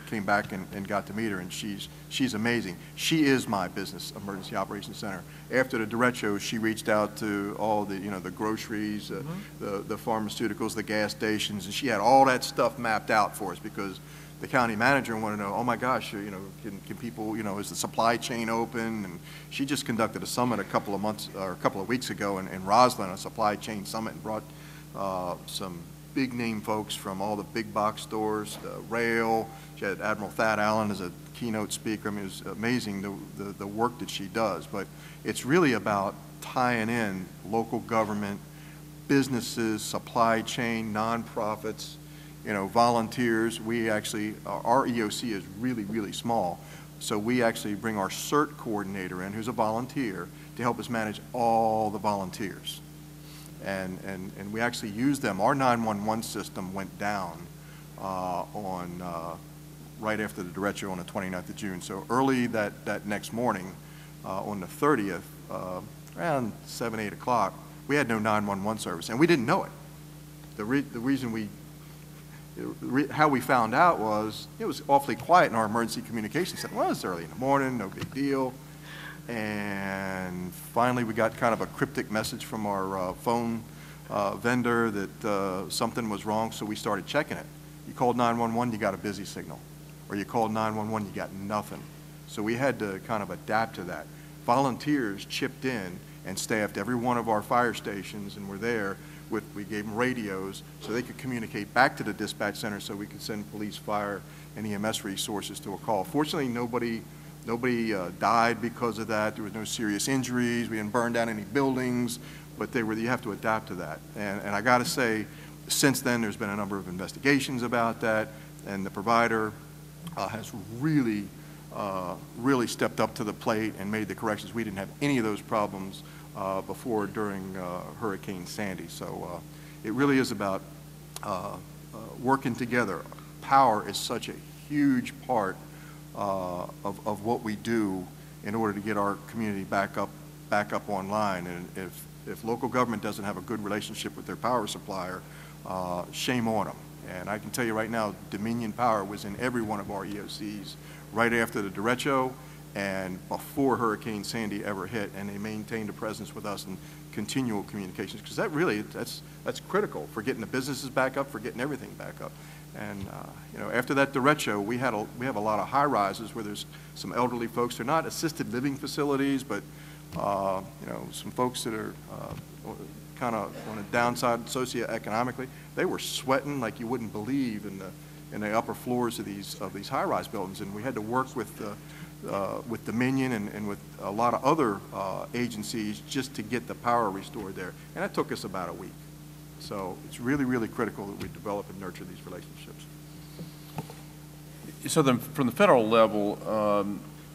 came back and got to meet her, and she's amazing. She is my business emergency operations center. After the derecho, she reached out to all the the groceries, the pharmaceuticals, the gas stations, and she had all that stuff mapped out for us because the county manager wanted to know, oh my gosh, can people, is the supply chain open? And she just conducted a summit a couple of weeks ago in Roslyn, a supply chain summit, and brought some big name folks from all the big box stores, rail. She had Admiral Thad Allen as a keynote speaker. I mean, it was amazing the work that she does. But it's really about tying in local government, businesses, supply chain, nonprofits, volunteers. We actually, our EOC is really, really small. So we actually bring our CERT coordinator in, who's a volunteer, to help us manage all the volunteers. And we actually use them. Our 911 system went down right after the derecho on the 29th of June. So early that next morning, on the 30th, around 7, 8 o'clock, we had no 911 service, and we didn't know it. The reason how we found out was it was awfully quiet in our emergency communication center. Well, it's early in the morning, no big deal. And finally, we got kind of a cryptic message from our phone vendor that something was wrong, so we started checking it. You called 911, you got a busy signal. Or you called 911, you got nothing. So we had to kind of adapt to that. Volunteers chipped in and staffed every one of our fire stations, and were there. We gave them radios so they could communicate back to the dispatch center so we could send police, fire, and EMS resources to a call. Fortunately, nobody died because of that. There was no serious injuries. We didn't burn down any buildings, but you have to adapt to that. And I got to say, since then, there's been a number of investigations about that, and the provider has really stepped up to the plate and made the corrections. We didn't have any of those problems before during Hurricane Sandy. So it really is about working together. Power is such a huge part of what we do in order to get our community back up online. And if local government doesn't have a good relationship with their power supplier, shame on them. And I can tell you right now, Dominion Power was in every one of our EOCs right after the derecho and before Hurricane Sandy ever hit, and they maintained a presence with us in continual communications, because that's critical for getting the businesses back up, for getting everything back up. And after that derecho, we have a lot of high rises where there's some elderly folks. They're not assisted living facilities, but some folks that are kind of on a downside socioeconomically. They were sweating like you wouldn't believe in the upper floors of these high-rise buildings, and we had to work with Dominion and with a lot of other agencies just to get the power restored there, and that took us about a week. So it's really, really critical that we develop and nurture these relationships. So from the federal level,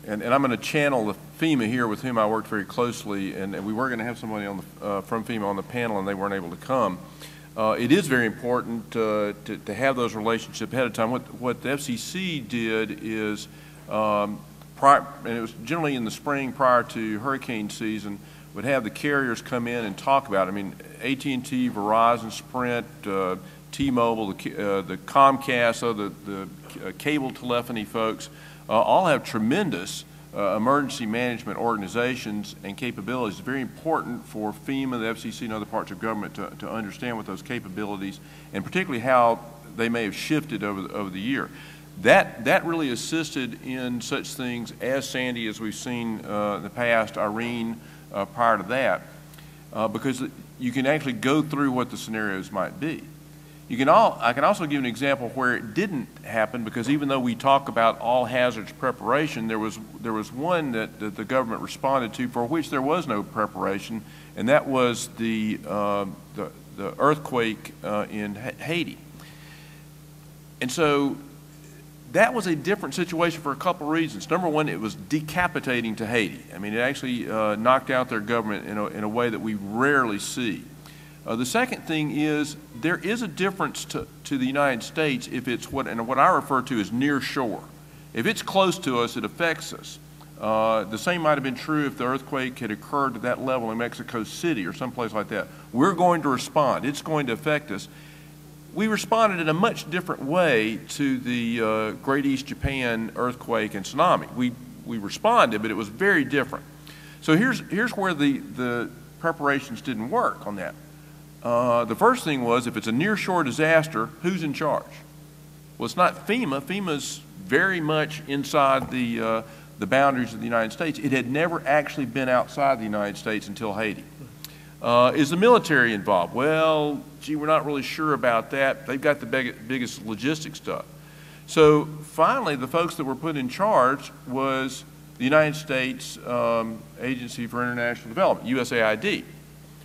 and I'm going to channel the FEMA here, with whom I worked very closely, and we were going to have somebody from FEMA on the panel, and they weren't able to come. It is very important to have those relationships ahead of time. What the FCC did is, and it was generally in the spring prior to hurricane season, would have the carriers come in and talk about it. I mean, AT&T, Verizon, Sprint, T-Mobile, the Comcast, the cable telephony folks, all have tremendous emergency management organizations and capabilities. It's very important for FEMA, the FCC, and other parts of government to understand what those capabilities, and particularly how they may have shifted over the year. That really assisted in such things as Sandy, as we've seen in the past, Irene prior to that, because you can actually go through what the scenarios might be. I can also give an example where it didn't happen, because even though we talk about all hazards preparation, there was one that the government responded to for which there was no preparation, and that was the earthquake in Haiti. And so that was a different situation for a couple of reasons. Number one, it was decapitating to Haiti. I mean, it actually knocked out their government in a way that we rarely see. The second thing is there is a difference to the United States if it's what I refer to as near shore. If it's close to us, it affects us. The same might have been true if the earthquake had occurred at that level in Mexico City or someplace like that. We're going to respond. It's going to affect us. We responded in a much different way to the Great East Japan earthquake and tsunami. We responded, but it was very different. So here's where the preparations didn't work on that. The first thing was, if it's a near-shore disaster, who's in charge? Well, it's not FEMA. FEMA's very much inside the boundaries of the United States. It had never actually been outside the United States until Haiti. Is the military involved? Well, gee, we're not really sure about that. They've got the biggest logistics stuff. So finally, the folks that were put in charge was the United States Agency for International Development, USAID,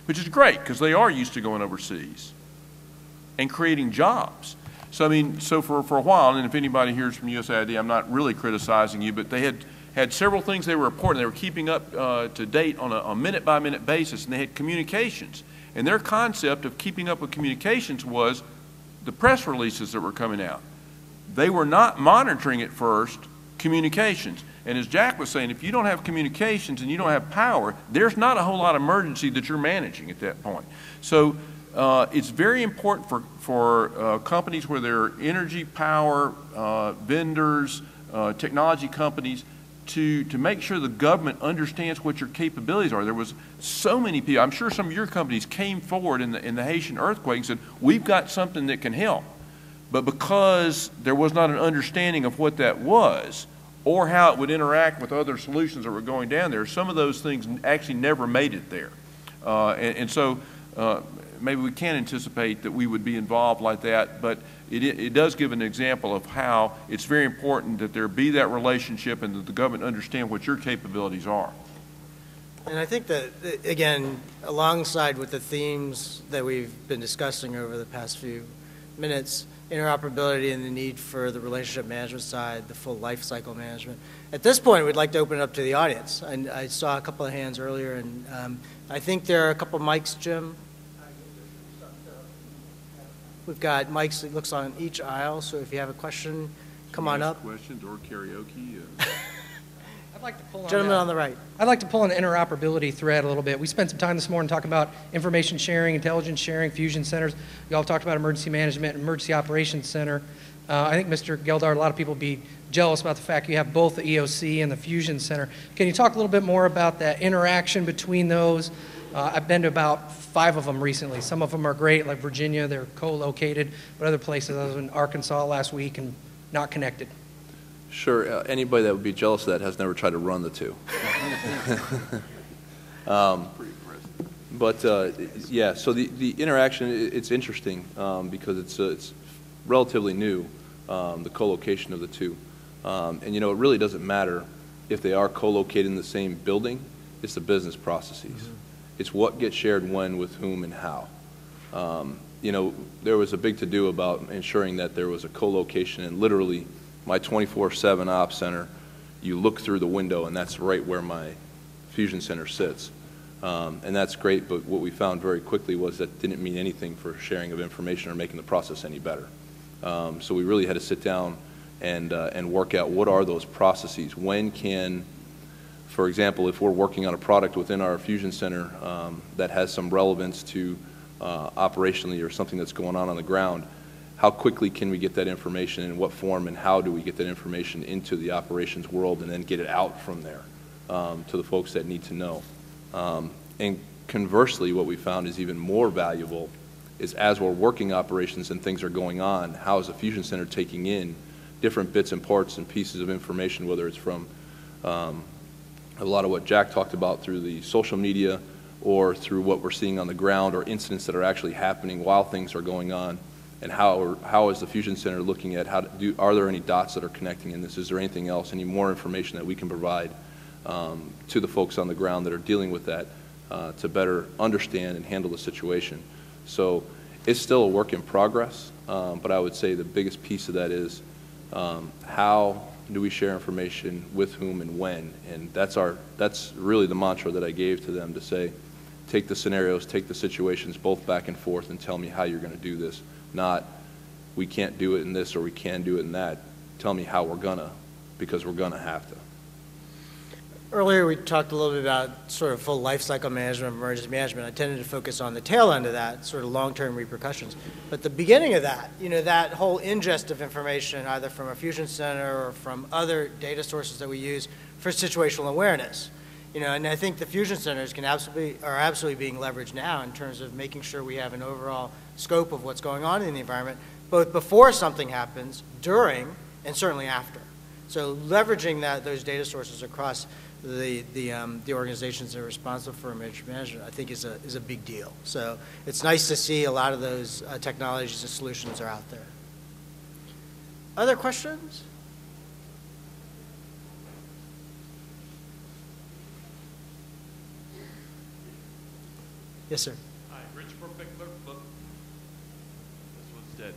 which is great because they are used to going overseas and creating jobs. So I mean, so for a while, and if anybody here is from USAID, I'm not really criticizing you, but they had several things they were reporting. They were keeping up to date on a minute-by-minute basis, and they had communications. And their concept of keeping up with communications was the press releases that were coming out. They were not monitoring at first communications. And as Jack was saying, if you don't have communications and you don't have power, there's not a whole lot of emergency that you're managing at that point. So it's very important for companies where there are energy, power, vendors, technology companies, to make sure the government understands what your capabilities are. There was so many people, I'm sure some of your companies came forward in the Haitian earthquake and said, we've got something that can help. But because there was not an understanding of what that was or how it would interact with other solutions that were going down there, some of those things actually never made it there. And so maybe we can't anticipate that we would be involved like that, but it does give an example of how it's very important that there be that relationship and that the government understand what your capabilities are. And I think that, again, alongside with the themes that we've been discussing over the past few minutes, interoperability and the need for the relationship management side, the full life cycle management. At this point, we'd like to open it up to the audience. And I saw a couple of hands earlier, and I think there are a couple of mics, Jim. We've got mics, it looks, on each aisle, so if you have a question, come on up. Questions or karaoke. I'd like to pull on Gentleman on the right. I'd like to pull on the interoperability thread a little bit. We spent some time this morning talking about information sharing, intelligence sharing, fusion centers. We all talked about emergency management, emergency operations center. I think, Mr. Geldar, a lot of people would be jealous about the fact you have both the EOC and the fusion center. Can you talk a little bit more about that interaction between those? I've been to about 5 of them recently. Some of them are great, like Virginia, they're co-located, but other places, I was in Arkansas last week and not connected. Sure. Anybody that would be jealous of that has never tried to run the two. Yeah, so the interaction, it's interesting because it's relatively new, the co-location of the two. And, you know, it really doesn't matter if they are co-located in the same building. It's the business processes. Mm-hmm. It's what gets shared when, with whom, and how. You know, there was a big to-do about ensuring that there was a co-location, and literally my 24/7 ops center, you look through the window and that's right where my fusion center sits. And that's great, but what we found very quickly was that didn't mean anything for sharing of information or making the process any better. So we really had to sit down and work out what are those processes. When can, for example, if we're working on a product within our fusion center that has some relevance to operationally or something that's going on the ground, how quickly can we get that information, in what form, and how do we get that information into the operations world and then get it out from there to the folks that need to know. And conversely, what we found is even more valuable is as we're working operations and things are going on, how is the fusion center taking in different bits and parts and pieces of information, whether it's from a lot of what Jack talked about through the social media or through what we're seeing on the ground or incidents that are actually happening while things are going on. And how is the fusion center looking at are there any dots that are connecting in this? Is there anything else, any more information that we can provide to the folks on the ground that are dealing with that to better understand and handle the situation? So it's still a work in progress, but I would say the biggest piece of that is how do we share information with whom and when? And that's really the mantra that I gave to them, to say, take the scenarios, take the situations both back and forth and tell me how you're going to do this. Not, we can't do it in this or we can do it in that. Tell me how we're gonna, because we're gonna have to. Earlier we talked a little bit about sort of full life cycle management, emergency management. I tended to focus on the tail end of that, sort of long-term repercussions. But the beginning of that, you know, that whole ingest of information, either from a fusion center or from other data sources that we use for situational awareness. You know, and I think the fusion centers are absolutely being leveraged now in terms of making sure we have an overall scope of what's going on in the environment, both before something happens, during, and certainly after. So leveraging those data sources across the organizations that are responsible for emergency management, I think is a big deal. So it's nice to see a lot of those technologies and solutions are out there. Other questions? Yes, sir. Hi, Rich Perpickler. Look, this one's dead.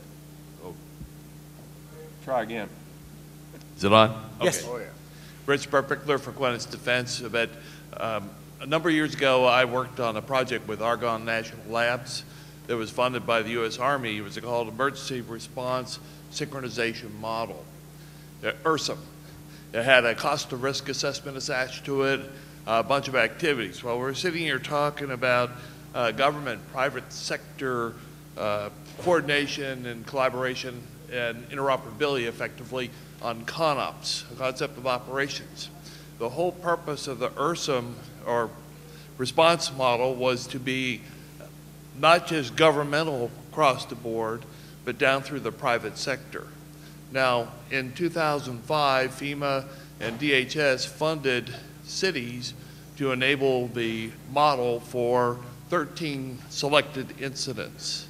Oh. Try again. Is it on? Yes. Okay. Oh, yeah. Rich Perpickler for Quentis Defense. But a number of years ago, I worked on a project with Argonne National Labs that was funded by the U.S. Army. It was called Emergency Response Synchronization Model, ERSM. It had a cost of risk assessment attached to it, a bunch of activities. Well, we're sitting here talking about government, private sector coordination and collaboration and interoperability effectively on CONOPS, concept of operations. The whole purpose of the ERSM, or response model, was to be not just governmental across the board, but down through the private sector. Now, in 2005, FEMA and DHS funded cities to enable the model for 13 selected incidents.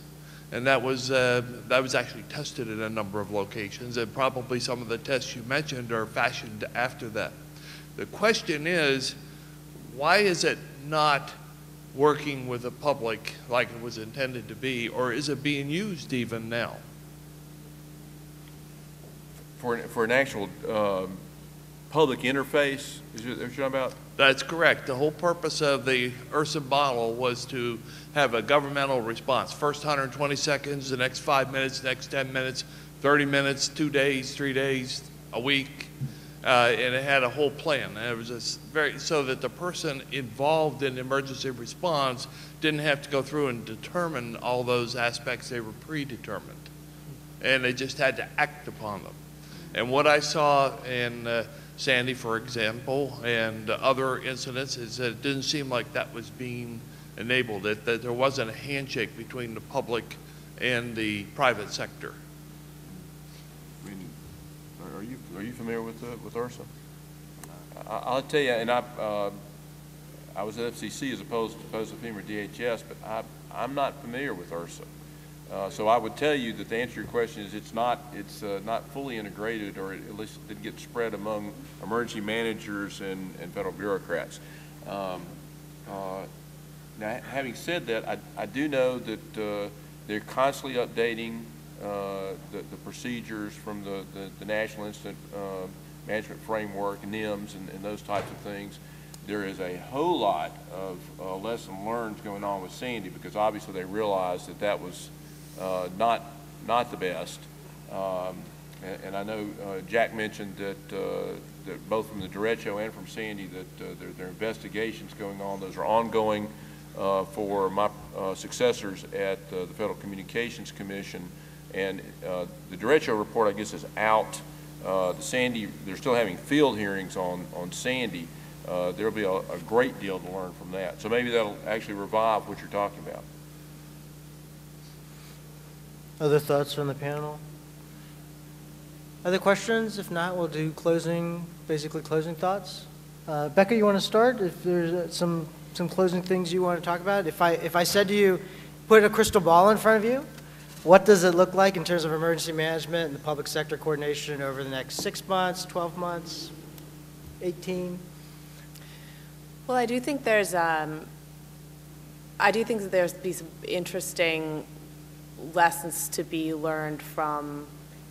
And that was actually tested in a number of locations, and probably some of the tests you mentioned are fashioned after that. The question is, why is it not working with the public like it was intended to be, or is it being used even now? For an actual public interface, is what you're talking about? That's correct. The whole purpose of the ERSM model was to have a governmental response. First 120 seconds, the next 5 minutes, the next 10 minutes, 30 minutes, 2 days, 3 days, a week, and it had a whole plan. And it was so that the person involved in emergency response didn't have to go through and determine all those aspects. They were predetermined, and they just had to act upon them. And what I saw in Sandy, for example, and other incidents is that it didn't seem like that was being enabled, that there wasn't a handshake between the public and the private sector. I mean, are you familiar with ERSA? I'll tell you, and I was at FCC as opposed to FEMA or DHS, but I'm not familiar with ERSA. So I would tell you that the answer to your question is it's not fully integrated, or at least it didn't get spread among emergency managers and federal bureaucrats. Now, having said that, I do know that they're constantly updating the procedures from the National Incident Management Framework, NIMS, and those types of things. There is a whole lot of lesson learned going on with Sandy, because obviously they realized that was not the best, and I know Jack mentioned that both from the derecho and from Sandy that there are investigations going on. Those are ongoing for my successors at the Federal Communications Commission, and the derecho report, I guess, is out. The Sandy, they're still having field hearings on Sandy. There'll be a great deal to learn from that. So maybe that'll actually revive what you're talking about. Other thoughts from the panel? Other questions? If not, we'll do basically closing thoughts. Becca, you want to start? If there's some closing things you want to talk about? If I said to you, put a crystal ball in front of you, what does it look like in terms of emergency management and the public sector coordination over the next 6 months, 12 months, 18? Well, I do think there's these interesting lessons to be learned from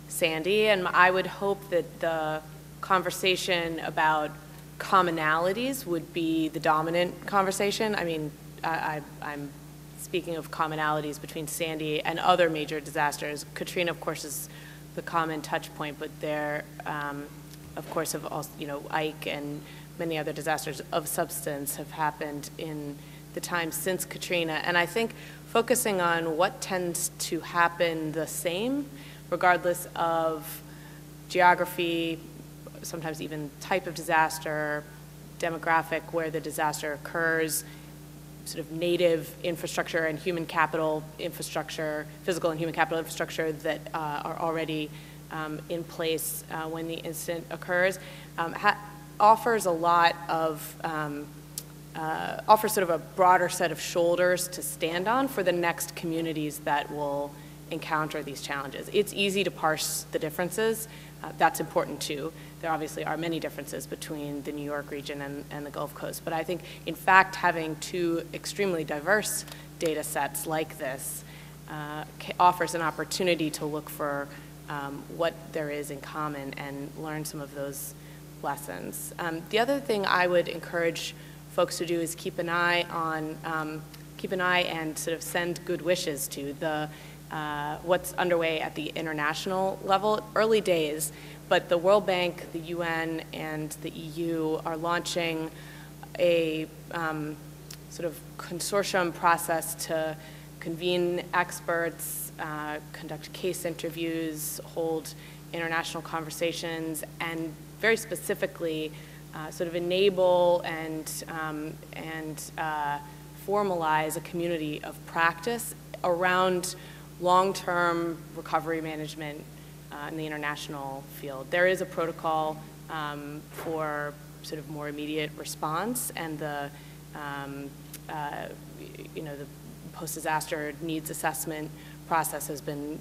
Sandy, and I would hope that the conversation about commonalities would be the dominant conversation. I mean, I'm speaking of commonalities between Sandy and other major disasters. Katrina, of course, is the common touch point, but there, of course, have also, Ike and many other disasters of substance have happened in the time since Katrina. And I think focusing on what tends to happen the same, regardless of geography, sometimes even type of disaster, demographic where the disaster occurs, sort of native infrastructure and human capital infrastructure, physical and human capital infrastructure that are already in place when the incident occurs. offers a lot of, offers sort of a broader set of shoulders to stand on for the next communities that will encounter these challenges. It's easy to parse the differences. That's important too. There obviously are many differences between the New York region and the Gulf Coast, but I think in fact having two extremely diverse data sets like this offers an opportunity to look for what there is in common and learn some of those lessons. The other thing I would encourage folks to do is keep an eye on, keep an eye and sort of send good wishes to the what's underway at the international level. Early days, but the World Bank, the UN, and the EU are launching a sort of consortium process to convene experts, conduct case interviews, hold international conversations, and very specifically sort of enable and formalize a community of practice around long-term recovery management in the international field. There is a protocol for sort of more immediate response, and the the post-disaster needs assessment process has been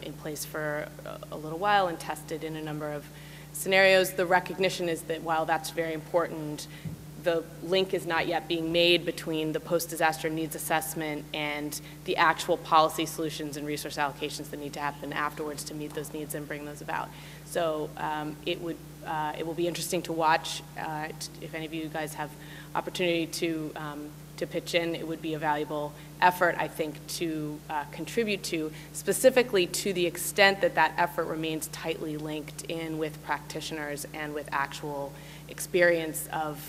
in place for a little while and tested in a number of scenarios. The recognition is that while that's very important, the link is not yet being made between the post-disaster needs assessment and the actual policy solutions and resource allocations that need to happen afterwards to meet those needs and bring those about. So it will be interesting to watch. If any of you guys have opportunity to pitch in, it would be a valuable effort, I think, to contribute to, specifically to the extent that that effort remains tightly linked in with practitioners and with actual experience of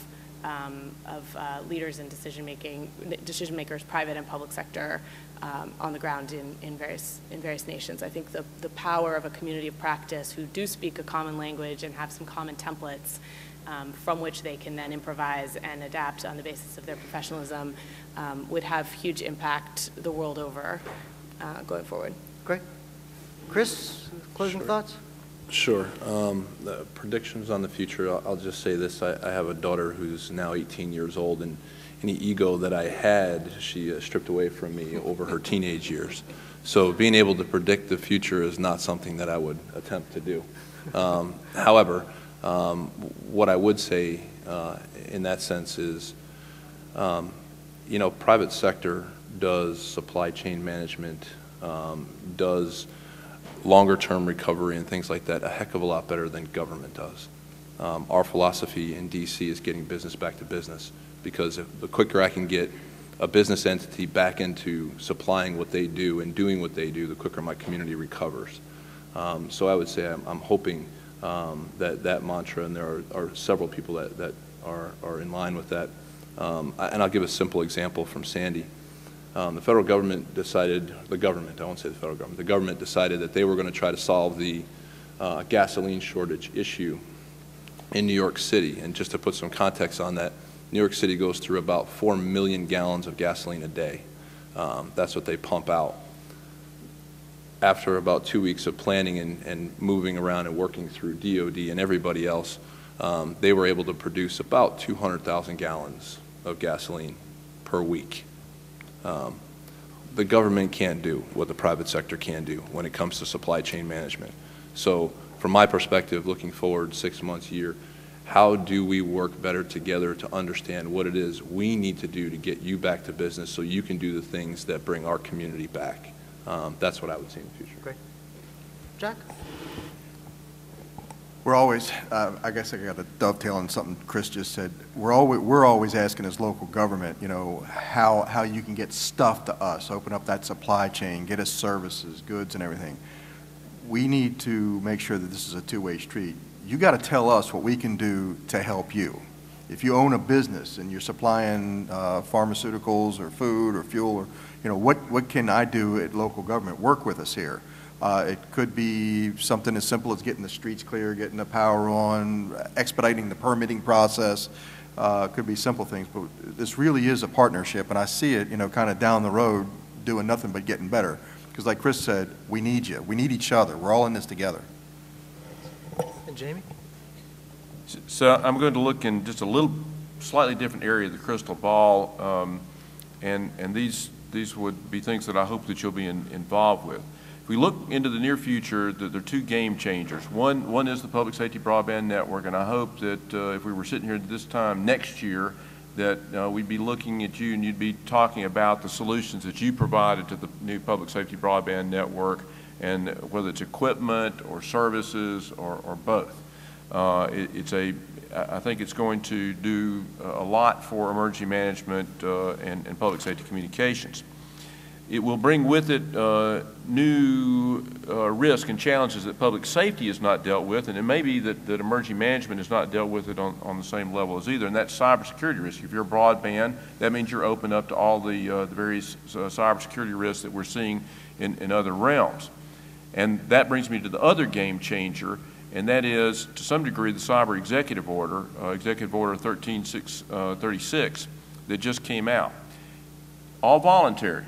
leaders in decision makers, private and public sector, on the ground in various nations. I think the power of a community of practice who do speak a common language and have some common templates from which they can then improvise and adapt on the basis of their professionalism would have huge impact the world over going forward. Great. Chris, closing thoughts? Sure. The predictions on the future, I'll just say this. I have a daughter who's now 18 years old, and any ego that I had, she stripped away from me over her teenage years. So being able to predict the future is not something that I would attempt to do. However, what I would say in that sense is, private sector does supply chain management, does longer-term recovery and things like that a heck of a lot better than government does. Our philosophy in DC is getting business back to business, because the quicker I can get a business entity back into supplying what they do and doing what they do, the quicker my community recovers. So I would say I'm hoping that mantra, and there are several people that are in line with that. And I'll give a simple example from Sandy. The federal government decided, I won't say the federal government, the government decided that they were going to try to solve the gasoline shortage issue in New York City. And just to put some context on that, New York City goes through about 4 million gallons of gasoline a day. That's what they pump out. After about 2 weeks of planning and moving around and working through DOD and everybody else, they were able to produce about 200,000 gallons of gasoline per week. The government can't do what the private sector can do when it comes to supply chain management. So from my perspective, looking forward 6 months, year, how do we work better together to understand what it is we need to do to get you back to business so you can do the things that bring our community back? That's what I would see in the future. Great. Jack? We're always, I guess I got to dovetail on something Chris just said. We're always asking as local government, how you can get stuff to us, open up that supply chain, get us services, goods, and everything. We need to make sure that this is a two-way street. You got to tell us what we can do to help you. If you own a business and you're supplying pharmaceuticals or food or fuel, or what can I do at local government? Work with us here. It could be something as simple as getting the streets clear, getting the power on, expediting the permitting process. Could be simple things, but this really is a partnership, and I see it, kind of down the road doing nothing but getting better. Because like Chris said, we need you. We need each other. We're all in this together. And Jamie? So I'm going to look in just a little slightly different area of the crystal ball, and these would be things that I hope that you'll be involved with. If we look into the near future, there are two game changers. One is the public safety broadband network, and I hope that if we were sitting here this time next year, that we'd be looking at you and you'd be talking about the solutions that you provided to the new public safety broadband network, and whether it's equipment or services or both. I think it's going to do a lot for emergency management and public safety communications. It will bring with it new risks and challenges that public safety has not dealt with, and it may be that emergency management has not dealt with it on the same level as either, and that's cybersecurity risk. If you're broadband, that means you're open up to all the various cybersecurity risks that we're seeing in other realms. And that brings me to the other game changer, and that is, to some degree, the Cyber Executive Order, Executive Order 136, that just came out. All voluntary,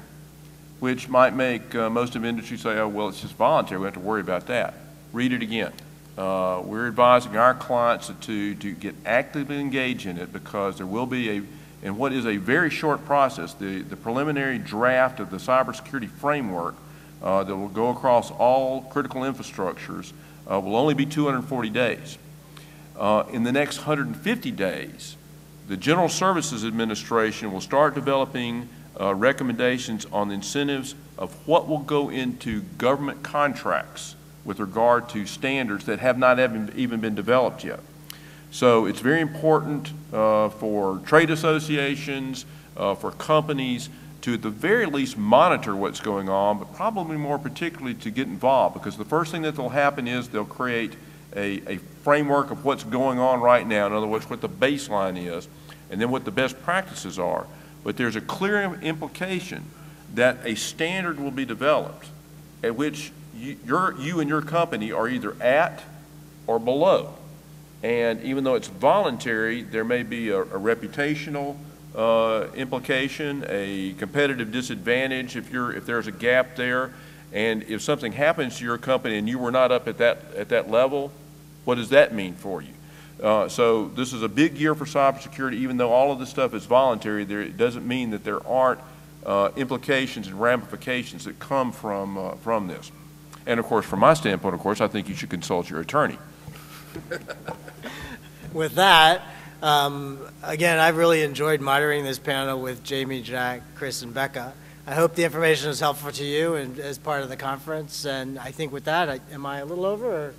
which might make most of industry say, oh, well, it's just voluntary, we don't have to worry about that. Read it again. We're advising our clients to get actively engaged in it, because there will be in what is a very short process, the preliminary draft of the cybersecurity framework that will go across all critical infrastructures will only be 240 days. In the next 150 days, the General Services Administration will start developing recommendations on the incentives of what will go into government contracts with regard to standards that have not even been developed yet. So it's very important for trade associations, for companies, to at the very least monitor what's going on, but probably more particularly to get involved, because the first thing that will happen is they'll create a framework of what's going on right now, in other words, what the baseline is, and then what the best practices are. But there's a clear implication that a standard will be developed at which you and your company are either at or below. And even though it's voluntary, there may be a reputational implication, a competitive disadvantage if there's a gap there. And if something happens to your company and you were not up at that level, what does that mean for you? So this is a big year for cybersecurity. Even though all of this stuff is voluntary, it doesn't mean that there aren't implications and ramifications that come from this. And of course, from my standpoint, of course, I think you should consult your attorney. With that, again, I've really enjoyed moderating this panel with Jamie, Jack, Chris, and Becca. I hope the information is helpful to you and as part of the conference. And I think with that, am I a little over? Or?